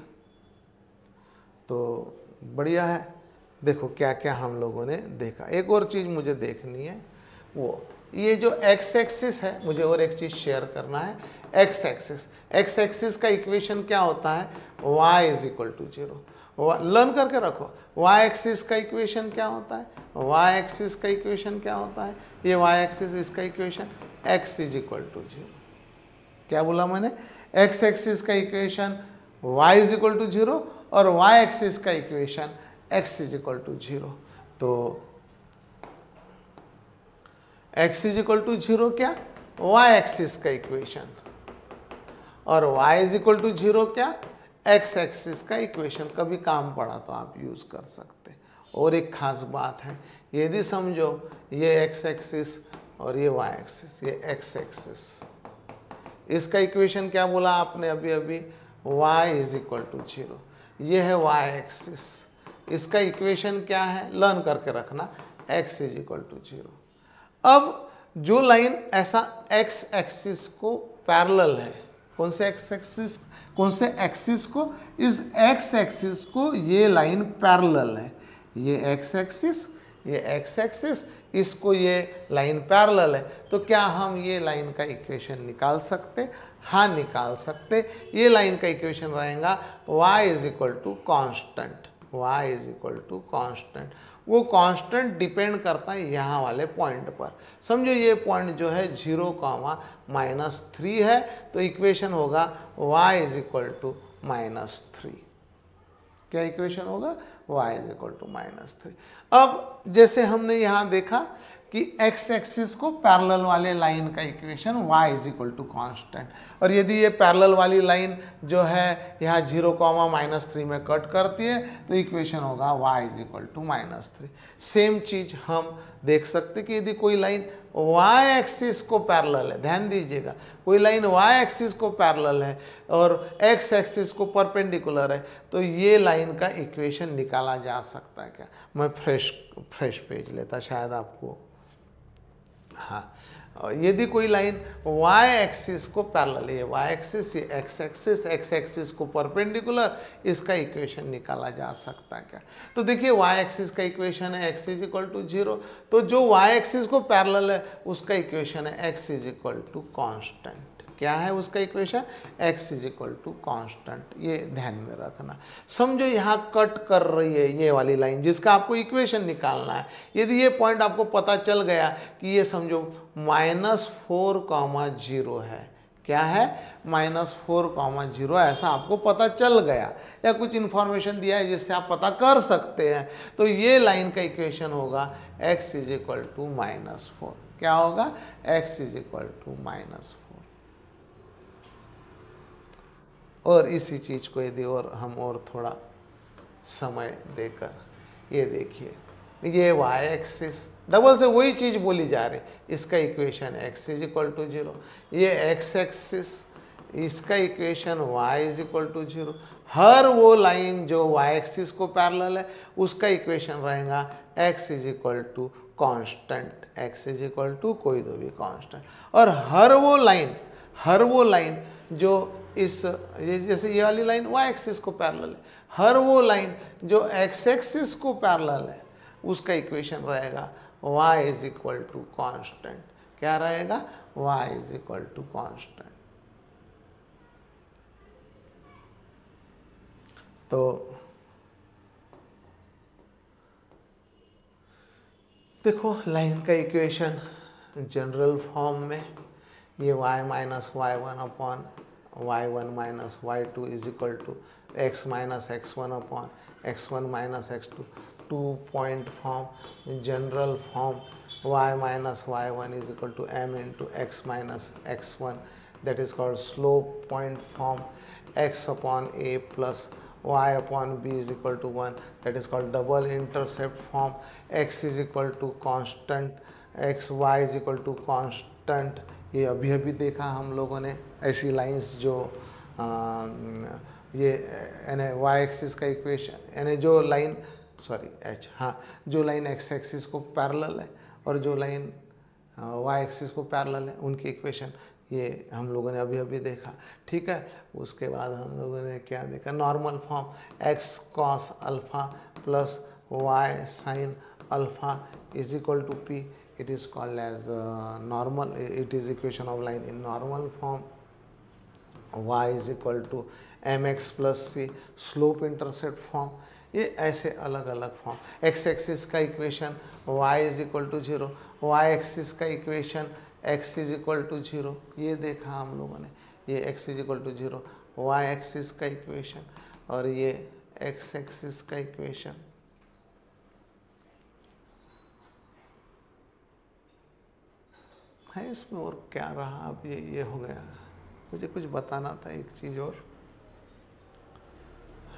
तो बढ़िया है। देखो क्या क्या हम लोगों ने देखा। एक और चीज़ मुझे देखनी है, वो ये जो x एक्सिस है, मुझे और एक चीज़ शेयर करना है। x एक्सिस का इक्वेशन क्या होता है? y is equal to 0। Learn करके रखो। y एक्सिस का इक्वेशन क्या होता है? y एक्सिस का इक्वेशन क्या होता है? ये y एक्सिस, इसका equation x is equal to 0। क्या बोला मैंने? x एक्सिस का equation y is equal to 0 और y एक्सिस का equation x is equal to 0। तो x इज इक्वल टू 0 क्या? y एक्सिस का इक्वेशन, और y इज इक्वल टू 0 क्या? x एक्सिस का इक्वेशन। कभी काम पड़ा तो आप यूज कर सकते। और एक खास बात है, यदि समझो ये x एक्सिस और ये y एक्सिस, ये x एक्सिस, इसका इक्वेशन क्या बोला आपने अभी? y is equal to 0। ये है y एक्सिस, इसका इक्वेशन क्या है? लर्न करके रखना, x इज इक्वल टू 0। अब जो लाइन ऐसा x एक्सिस को पैरेलल है, कौन से x एक्सिस, कौन से एक्सिस को? इस x एक्सिस को ये लाइन पैरेलल है। ये x एक्सिस, ये x एक्सिस, इसको ये लाइन पैरेलल है। तो क्या हम ये लाइन का इक्वेशन निकाल सकते? हाँ, निकाल सकते। ये लाइन का इक्वेशन रहेगा y is equal to constant. y is equal to constant. वो कांस्टेंट डिपेंड करता है यहाँ वाले पॉइंट पर। समझो ये पॉइंट जो है 0,-3 है, तो इक्वेशन होगा y इज इक्वल टू -3। क्या इक्वेशन होगा? y is equal to -3। अब जैसे हमने यहाँ देखा कि x एक्सिस को पैरेलल वाले लाइन का equation y is equal to constant, और यदि ये पैरेलल वाली लाइन जो है यहाँ 0,-3 में कट करती है तो इक्वेशन होगा y is equal to -3। Same चीज हम देख सकते कि यदि कोई लाइन y एक्सिस को पैरेलल है, ध्यान दीजिएगा, कोई लाइन y एक्सिस को पैरेलल है और x एक्सिस को परपेंडिकुलर है, तो ये लाइन का इक्वेशन निकाला जा सकता है। क्या? मैं फ्रेश पेज लेता, शायद आपको, हाँ, यदि कोई लाइन y एक्सिस को पैरेलल है, y एक्सिस, ये x एक्सिस को परपेंडिकुलर, इसका इक्वेशन निकाला जा सकता है। क्या? तो देखिए y एक्सिस का इक्वेशन है x इज इक्वल टू 0, तो जो y एक्सिस को पैरेलल है उसका इक्वेशन है x is equal to constant. क्या है उसका equation? x is equal to constant. ये ध्यान में रखना। समझो यहाँ कट कर रही है ये वाली लाइन जिसका आपको इक्वेशन निकालना है। यदि ये पॉइंट आपको पता चल गया कि ये समझो -4,0 है, क्या है? -4,0, ऐसा आपको पता चल गया, या कुछ इन्फॉर्मेशन दिया है जिससे आप पता कर सकते हैं, तो ये लाइन का इक्वेशन होगा x इज इक्वल टू -4। क्या होगा? x is equal to -4। और इसी चीज को यदि और हम और थोड़ा समय देकर, ये देखिए, ये y एक्सिस डबल से वही चीज बोली जा रही, इसका equation x is equal to 0, ये x एक्सिस, इसका equation y is equal to 0। हर वो लाइन जो y एक्सिस को पैरेलल है उसका इक्वेशन रहेगा x is equal to constant, x is equal to कोई तो भी कांस्टेंट। और हर वो लाइन जो इस ये जैसे ये वाली लाइन y एक्सिस को पैरेलल है, हर वो लाइन जो x एक्सिस को पैरेलल है उसका इक्वेशन रहेगा y is equal to constant. क्या रहेगा? y is equal to constant. तो देखो लाइन का इक्वेशन जनरल फॉर्म में ये y minus y1 upon y1 minus y2 is equal to x minus x1 upon x1 minus x2, 2 point form. General form y minus y1 is equal to m into x minus x1, that is called slope point form. x upon a plus y upon b is equal to 1, that is called double intercept form। x is equal to constant, x y is equal to constant। ये अभी अभी देखा हम लोगों ने ऐसी लाइंस जो ये यानी y एक्सिस का इक्वेशन यानी जो लाइन जो लाइन x एक्सिस को पैरेलल है और जो लाइन y एक्सिस को पैरेलल है उनकी इक्वेशन ये हम लोगों ने अभी अभी देखा। ठीक है, उसके बाद हम लोगों ने क्या देखा? Normal form x cos alpha plus y sine alpha is equal to p, it is called as normal, it is equation of line in normal form. y is equal to mx plus c, slope intercept form. ये ऐसे अलग अलग फॉर्म। x एक्सिस का equation y is equal to 0, y axis का equation x is equal to 0, ये देखा हम लोगों ने। ये x is equal to 0, y axis का इक्वेशन, और ये x एक्सिस का इक्वेशन। है इसमें और क्या रहा? अब ये हो गया। मुझे कुछ बताना था एक चीज़ और।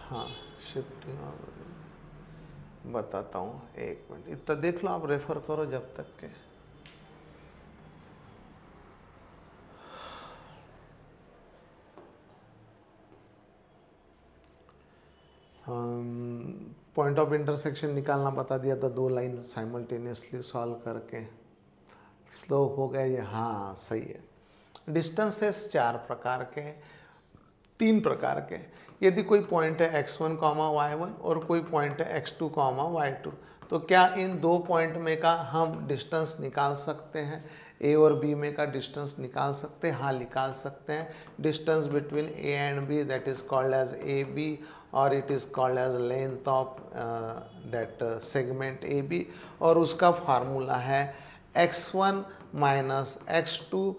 हाँ, शिफ्टिंग बताता हूँ, एक मिनट। इतना देख लो, आप रेफर करो जब तक के। पॉइंट ऑफ इंटरसेक्शन निकालना बता दिया था, 2 लाइन साइमल्टेनियसली सॉल्व करके। स्लोप हो गया ये, हाँ सही है। डिस्टेंसेस 4 प्रकार के, 3 प्रकार के। यदि कोई पॉइंट है x1, y1 और कोई पॉइंट है x2, y2, तो क्या इन 2 पॉइंट में का हम डिस्टेंस निकाल सकते हैं? ए और बी में का डिस्टेंस निकाल सकते हैं? हाँ, निकाल सकते हैं। Distance between A and B, that is called as A B, और it is called as length of that segment A B, और उसका फार्मूला है x1 minus x2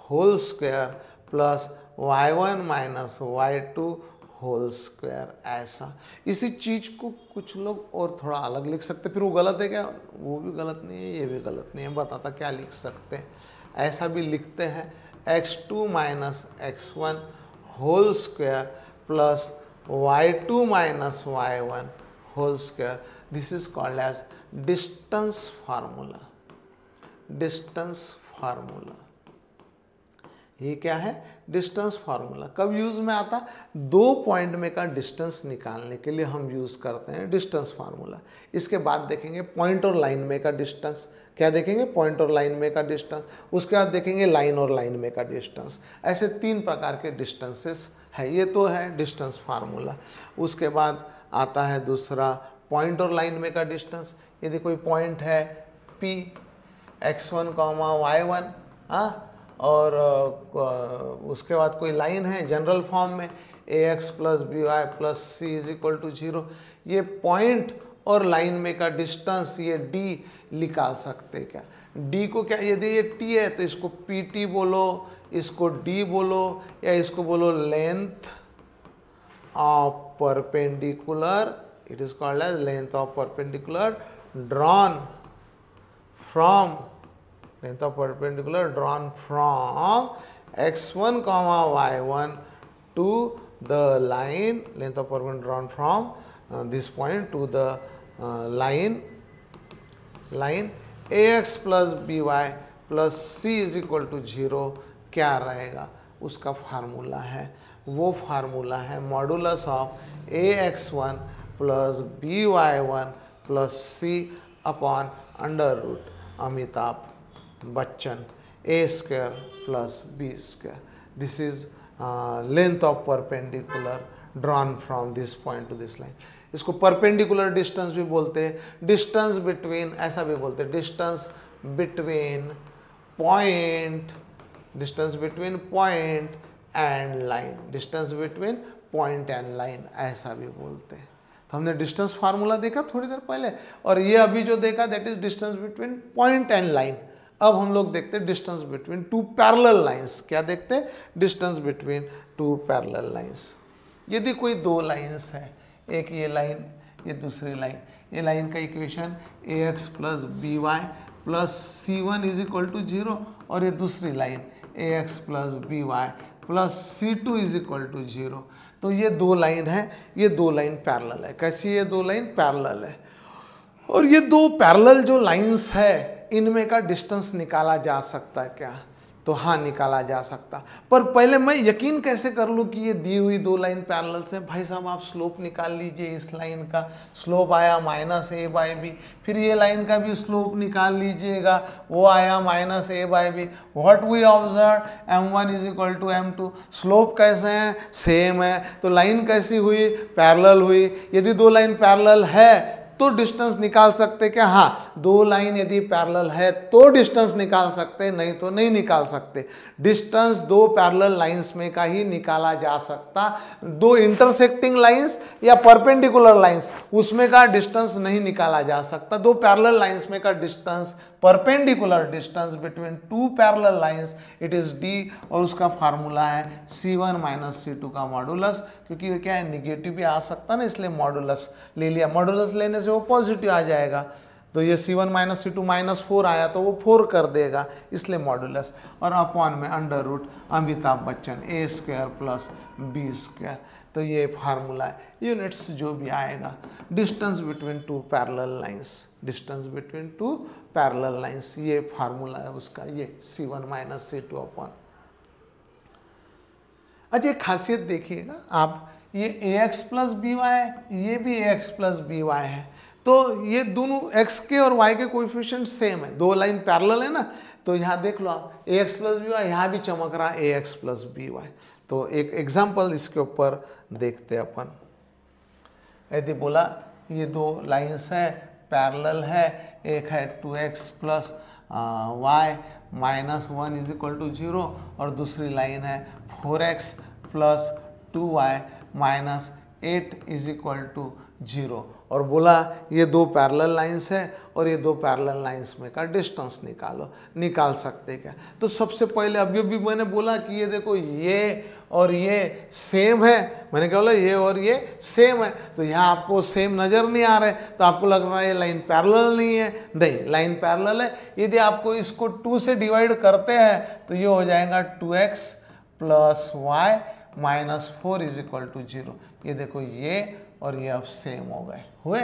whole square plus y1 minus y2 whole square. ऐसा इसी चीज़ को कुछ लोग और थोड़ा अलग लिख सकते, फिर वो गलत है क्या? वो भी गलत नहीं है, ये भी गलत नहीं है। बताता क्या लिख सकते हैं? ऐसा भी लिखते हैं x2 minus x1 whole square plus y2 minus y1 whole square. This is called as distance formula. Distance formula, ये क्या है? Distance formula. कब यूज में आता? 2 पॉइंट में का डिस्टेंस निकालने के लिए हम यूज करते हैं डिस्टेंस फार्मूला। इसके बाद देखेंगे पॉइंट और लाइन में का डिस्टेंस। क्या देखेंगे? पॉइंट और लाइन में का डिस्टेंस। उसके बाद देखेंगे लाइन और लाइन में का डिस्टेंस। ऐसे 3 प्रकार के डिस्टेंसेस है। ये तो है डिस्टेंस फार्मूला। उसके बाद आता है दूसरा पॉइंट और लाइन में का डिस्टेंस। यदि कोई पॉइंट है P, x1, y1, हाँ, और उसके बाद कोई लाइन है जनरल फॉर्म में ax plus B Y plus C is equal to 0। ये पॉइंट और लाइन में का डिस्टेंस ये d निकाल सकते क्या? d को क्या, यदि ये t है तो इसको pt बोलो, इसको d बोलो, या इसको बोलो length of perpendicular. It is called as length of perpendicular drawn from, length of perpendicular drawn from x1, y1 to the line, length of perpendicular drawn from this point to the line ax plus by plus c is equal to 0। क्या रहेगा? उसका फार्मूला है, वो फार्मूला है modulus of ax1 plus by1 plus c upon under root Amitabh Bachchan a square plus B square. This is length of perpendicular drawn from this point to this line. इसको परपेंडिकुलर डिस्टेंस भी बोलते हैं, डिस्टेंस बिटवीन ऐसा भी बोलते हैं, distance between point, distance between point and line, distance between point and line ऐसा भी बोलते हैं. तो हमने डिस्टेंस फार्मूला देखा थोड़ी देर पहले, और ये अभी जो देखा that is distance between point and line. अब हम लोग देखते हैं distance between two parallel lines. क्या देखते हैं? Distance between two parallel lines. यदि कोई दो लाइंस है, एक ये लाइन, ये दूसरी लाइन, ये लाइन का equation ax plus B Y plus c one is equal to 0, और ये दूसरी line ax plus B Y plus c two is equal to 0. तो ये दो लाइन है, ये दो लाइन पैरेलल है. कैसी? ये दो लाइन पैरेलल है. और ये दो पैरेलल जो लाइंस है इनमें का डिस्टेंस निकाला जा सकता है क्या? तो हाँ, निकाला जा सकता. पर पहले मैं यकीन कैसे कर लूँ कि ये दी हुई दो लाइन पैरेलल से? भाई साहब आप स्लोप निकाल लीजिए. इस लाइन का स्लोप आया -a/b, फिर ये लाइन का भी स्लोप निकाल लीजिएगा, वो आया -a/b. What we observe m1 is equal to m2. Slope कैसे हैं? सेम है. तो लाइन कैसी हुई? पैरेलल हुई. यदि दो लाइन पैरेलल है तो डिस्टेंस निकाल सकते क्या? हाँ, दो लाइन यदि पैरेलल है तो डिस्टेंस निकाल सकते, नहीं तो नहीं निकाल सकते. डिस्टेंस दो पैरेलल लाइंस में का ही निकाला जा सकता. दो इंटरसेक्टिंग लाइंस या परपेंडिकुलर लाइंस उसमें का डिस्टेंस नहीं निकाला जा सकता. दो पैरेलल लाइंस में का distance, perpendicular distance between two parallel lines, it is d, और उसका फार्मूला है c1 माइनस c2 का मॉडुलस. क्योंकि ये क्या है, निगेटिव भी आ सकता ना, इसलिए मॉडुलस ले लिया. मॉडुलस लेने से वो पॉजिटिव आ जाएगा. तो ये c1 माइनस c2 -4 आया तो वो 4 कर देगा, इसलिए मॉडुलस. और अपॉन में under root Amitabh Bachchan a square plus B square. तो ये फार्मूला है. यूनिट्स जो भी आएगा, distance between two parallel lines, distance between two parallel lines, ये फार्मूला है उसका, ये c1 माइनस c2 अपॉन. अच्छा, एक खासियत देखिएगा आप, ये ax प्लस बी वाई, ये भी ax प्लस बी वाई है. तो ये दोनों x के और y के कोएफिशिएंट सेम है. दो लाइन पैरेलल है ना. तो यहाँ देख लो आप, ax प्लस बी वाई, यहाँ भी चमक रहा है ax प्लस बी वाई. तो एक एग्जाम्पल इसके ऊपर देखते हैं अपन. यदि बोला ये दो लाइंस है, पैरेलल है, एक है 2x plus y minus 1 is equal to 0, और दूसरी लाइन है 4x plus 2y minus 8 is equal to 0. और बोला ये दो पैरेलल लाइंस है और ये दो पैरेलल लाइंस में का डिस्टेंस निकालो. निकाल सकते क्या? तो सबसे पहले अभी भी मैंने बोला कि ये देखो, ये और ये सेम है. मैंने क्या बोला? ये और ये सेम है. तो यहाँ आपको सेम नज़र नहीं आ रहा है, तो आपको लग रहा है ये लाइन पैरेलल नहीं है. नहीं, लाइन पैरेलल है. यदि आपको इसको 2 से डिवाइड करते हैं तो ये हो जाएगा 2x plus y minus 4 is equal to 0. ये देखो, ये और ये अब सेम हो गए हुए.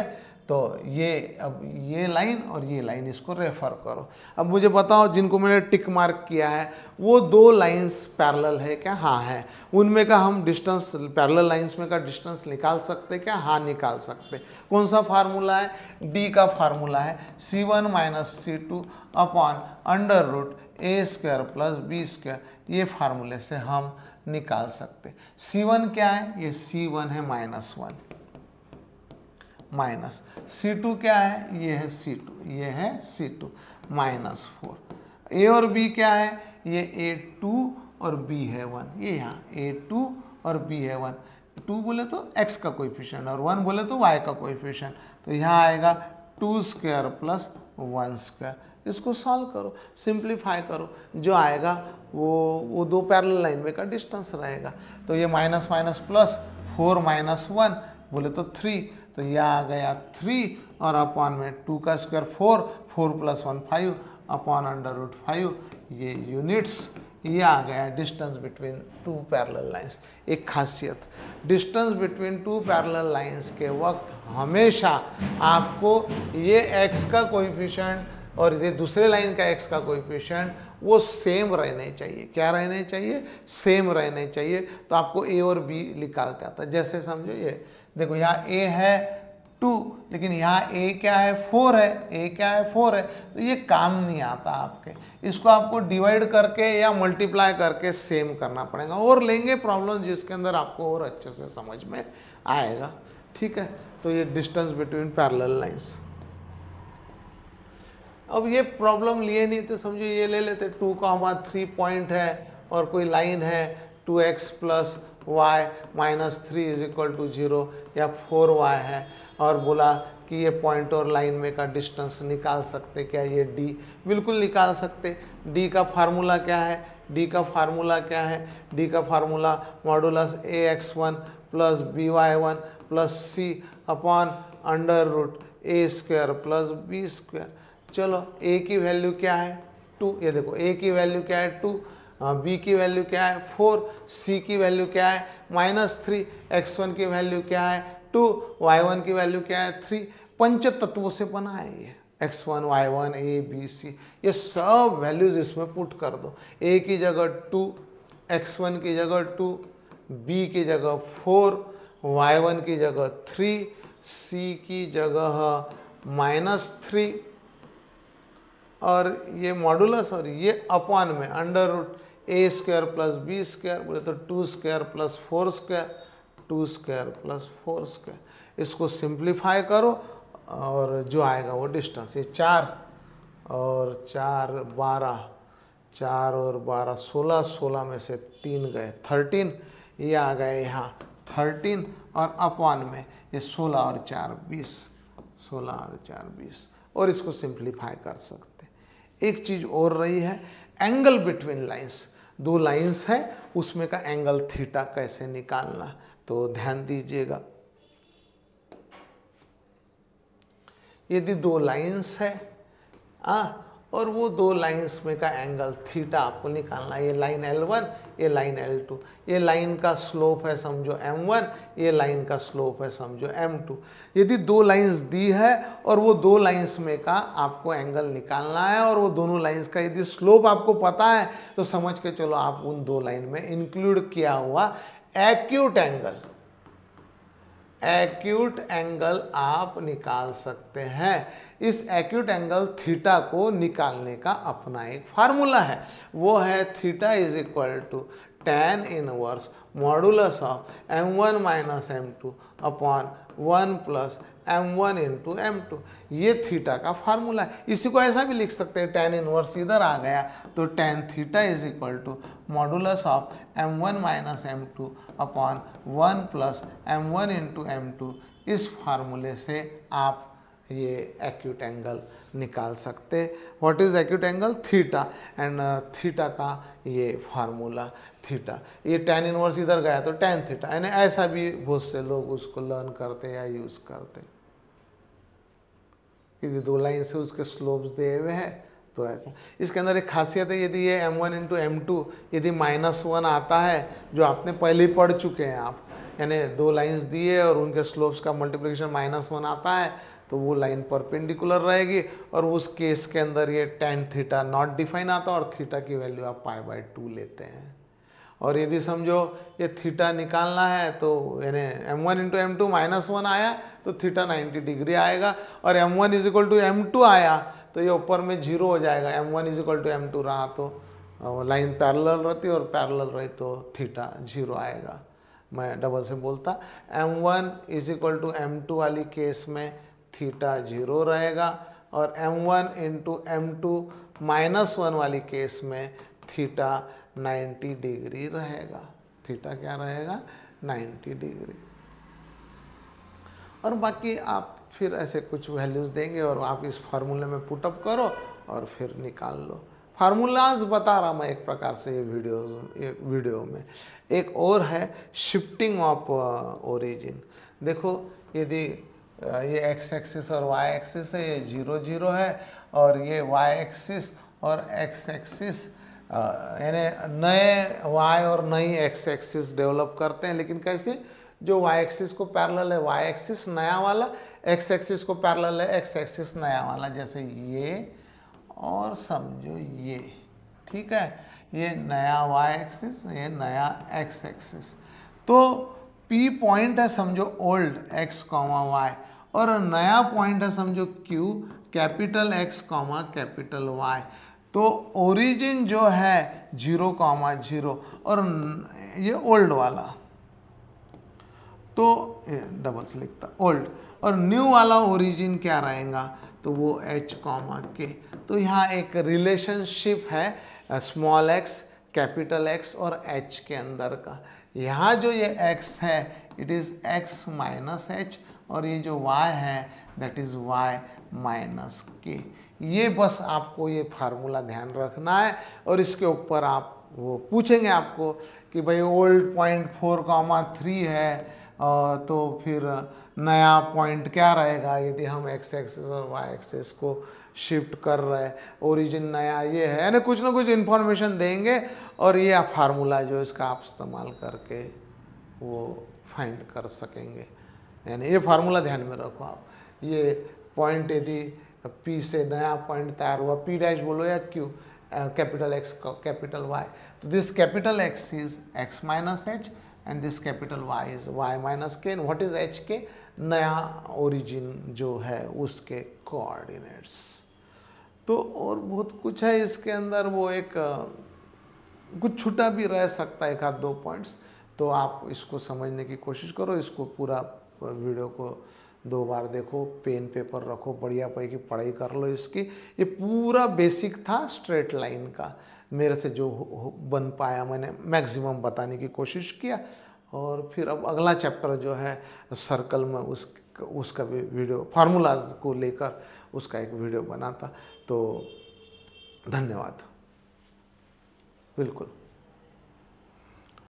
तो ये अब ये लाइन और ये लाइन, इसको रेफर करो. अब मुझे बताओ, जिनको मैंने टिक मार्क किया है वो दो लाइंस पैरेलल है क्या? हाँ है. उनमें का हम डिस्टेंस, पैरेलल लाइंस में का डिस्टेंस निकाल सकते क्या? हाँ, निकाल सकते. कौन सा फार्मूला है? डी का फार्मूला है c1 minus c2 upon under root A square plus B square. ये फार्मूले से हम निकाल सकते. c1 क्या है? ये c1 है -1, माइनस c2 क्या है? ये है c2, ये है c2 -4. a और b क्या है? ये a2 और b है 1. ये यहाँ a2 और b है 1. 2 बोले तो x का कोएफिशिएंट और 1 बोले तो y का कोएफिशिएंट. तो यहाँ आएगा 2 स्क्वायर प्लस 1 स्क्वायर. इसको सॉल्व करो, सिंप्लीफाई करो, जो आएगा वो दो पैरेलल लाइन में का डिस्टेंस रहेगा. तो ये माइनस माइनस प्लस 4 माइनस 1 बोले तो 3. तो यह आ गया 3 और अपॉन में 2 का square 4 plus 1 5 upon under root 5. ये यूनिट्स, ये आ गया distance between two parallel lines. एक खासियत, distance between two parallel lines के वक्त हमेशा आपको ये x का कोएफिशिएंट और ये दूसरे लाइन का x का कोएफिशिएंट वो सेम रहने चाहिए. क्या रहने चाहिए? सेम रहने चाहिए. तो आपको a और b निकालते आता है. जैसे समझो, ये देखो, यहाँ a है 2, लेकिन यहाँ a क्या है 4 है, a क्या है 4 है, तो ये काम नहीं आता आपके। इसको आपको डिवाइड करके या मल्टीप्लाई करके सेम करना पड़ेगा, और लेंगे प्रॉब्लम जिसके अंदर आपको और अच्छे से समझ में आएगा। ठीक है, तो ये डिस्टेंस बिटवीन पैरेलल लाइंस। अब ये प्रॉब्लम लिए नहीं तो समझो ये ले लेते 2,3 पॉइंट है और कोई लाइन है 2x plus y minus 3 is equal to 0 या 4y है, और बोला कि ये पॉइंट और लाइन में का डिस्टेंस निकाल सकते क्या, ये d, बिल्कुल निकाल सकते। d का फार्मूला क्या है, d का फार्मूला क्या है, d का formula modulus ax1 plus by1 plus c upon under root a square plus b square. चलो a की वैल्यू क्या है 2, ये देखो a की वैल्यू क्या है 2, b की वैल्यू क्या है 4, c की वैल्यू क्या है -3, x1 की वैल्यू क्या है 2, y1 की वैल्यू क्या है 3। पंच तत्वों से बना है ये x1 y1 a b c, ये सब वैल्यूज इसमें पुट कर दो। a की जगह 2, x1 की जगह 2, b की जगह 4, y1 की जगह 3, c की जगह -3, और ये मॉडुलस और ये अपॉन में under root a square plus b square, बोले तो 2 square plus 4 square, 2 square plus 4 square. इसको सिंप्लीफाई करो और जो आएगा वो डिस्टेंस, ये 4 और 4 12, 4 और 12 16, 16 में से 3 गए 13, ये आ गए यहाँ 13, और अपॉन में ये 16 और 4 20, 16 और 4 20, और इसको सिंप्लीफाई कर सकते। एक चीज और रही है एंगल बिटवीन लाइंस, दो लाइंस है उसमें का एंगल थीटा कैसे निकालना, तो ध्यान दीजिएगा। यदि दो लाइंस है और वो दो लाइंस में का एंगल थीटा आपको निकालना है, ये लाइन L1 ये लाइन L2, ये लाइन का स्लोप है समझो M1, ये लाइन का स्लोप है समझो M2। यदि दो लाइंस दी है और वो दो लाइंस में का आपको एंगल निकालना है, और वो दोनों लाइंस का यदि स्लोप आपको पता है तो समझ के चलो आप उन दो लाइन में इंक्लूड किया हुआ एक्यूट एंगल आप निकाल सकते हैं। इस एक्यूट एंगल थीटा को निकालने का अपना एक फार्मूला है, वो है theta is equal to tan inverse modulus of m1 minus m2 upon 1 plus m1 into m2, ये थीटा का फार्मूला है। इसी को ऐसा भी लिख सकते हैं, tan इनवर्स इधर आ गया तो tan theta is equal to modulus of m1 minus m2 upon 1 plus m1 into m2। इस फार्मूले से आप ये एक्यूट एंगल निकाल सकते। What is acute angle theta, and theta का ये फार्मूला थीटा, ये tan इनवर्स इधर गया तो tan थीटा, यानी ऐसा भी बहुत से लोग उसको लर्न करते या यूज करते। यदि दो लाइन से उसके स्लोप्स दिए हुए हैं तो ऐसा। इसके अंदर एक खासियत है, यदि ये m1 इंटू m2 यदि -1 आता है, जो आपने पहले ही पढ़ चुके हैं आप, यानी दो लाइंस दिए और उनके स्लोप्स का मल्टीप्लिकेशन -1 आता है, तो वो लाइन परपेंडिकुलर रहेगी, और उस केस के अंदर ये tan थीटा नॉट डिफाइन आता और थीटा की वैल्यू आप π/2 लेते हैं। और यदि समझो ये थीटा निकालना है तो यानी m1 इंटू m2 -1 आया तो थीटा 90 डिग्री आएगा, और m1 is equal to m2 आया तो ये ऊपर में 0 हो जाएगा। m1 is equal to m2 रहा तो लाइन पैरेलल रहती और पैरेलल रही तो थीटा 0 आएगा। मैं डबल से बोलता, m1 is equal to m2 वाली केस में थीटा 0 रहेगा, और m1 इंटू m2 -1 वाली केस में थीटा 90 डिग्री रहेगा। थीटा क्या रहेगा 90 डिग्री। और बाकी आप फिर ऐसे कुछ वैल्यूज़ देंगे और आप इस फार्मूले में पुटअप करो और फिर निकाल लो। फार्मूलाज बता रहा मैं एक प्रकार से ये वीडियो में। एक और है शिफ्टिंग ऑफ ओरिजिन। देखो यदि ये x एक्सिस और y एक्सिस है, ये 0 0 है, और ये y एक्सिस और x एक्सिस यानी नए y और नई x एक्सिस डेवलप करते हैं। लेकिन कैसे, जो y एक्सिस को पैरेलल है y एक्सिस नया वाला, x एक्सिस को पैरेलल है x एक्सिस नया वाला, जैसे ये और समझो ये, ठीक है, ये नया y एक्सिस, ये नया x एक्सिस। तो P पॉइंट है समझो ओल्ड x, y, और नया पॉइंट है समझो Q, capital X comma capital Y। तो ओरिजिन जो है 0,0 और ये ओल्ड वाला, तो डबल्स लिखता ओल्ड, और न्यू वाला ओरिजिन क्या रहेगा, तो वो H कॉमा K। तो यहाँ एक रिलेशनशिप है स्मॉल x कैपिटल X और H के अंदर का। यहाँ जो ये x है it is x minus H, और ये जो y है that is y minus K। ये बस आपको ये फार्मूला ध्यान रखना है, और इसके ऊपर आप वो पूछेंगे आपको कि भाई ओल्ड पॉइंट 4,3 है, तो फिर नया पॉइंट क्या रहेगा यदि हम x एक्सिस और y एक्सिस को शिफ्ट कर रहे हैं, ओरिजिन नया ये है, यानी कुछ ना कुछ इन्फॉर्मेशन देंगे, और ये फार्मूला जो इसका आप इस्तेमाल करके वो फाइंड कर सकेंगे। यानी ये फार्मूला ध्यान में रखो आप। ये पॉइंट यदि P से नया पॉइंट तैयार हुआ, P डैश बोलो या Q, capital X capital Y, तो this capital X is X minus H and this capital Y is Y minus K। What is H के, नया ओरिजिन जो है उसके कोऑर्डिनेट्स। तो और बहुत कुछ है इसके अंदर, वो एक कुछ छूटा भी रह सकता है, एक आध दो पॉइंट्स, तो आप इसको समझने की कोशिश करो। इसको पूरा वीडियो को 2 बार देखो, पेन पेपर रखो, बढ़िया पैकी पढ़ाई कर लो इसकी। ये पूरा बेसिक था स्ट्रेट लाइन का, मेरे से जो बन पाया मैंने मैक्सिमम बताने की कोशिश किया। और फिर अब अगला चैप्टर जो है सर्कल में उसका भी वीडियो, फार्मूलाज को लेकर उसका एक वीडियो बनाता। तो धन्यवाद। बिल्कुल।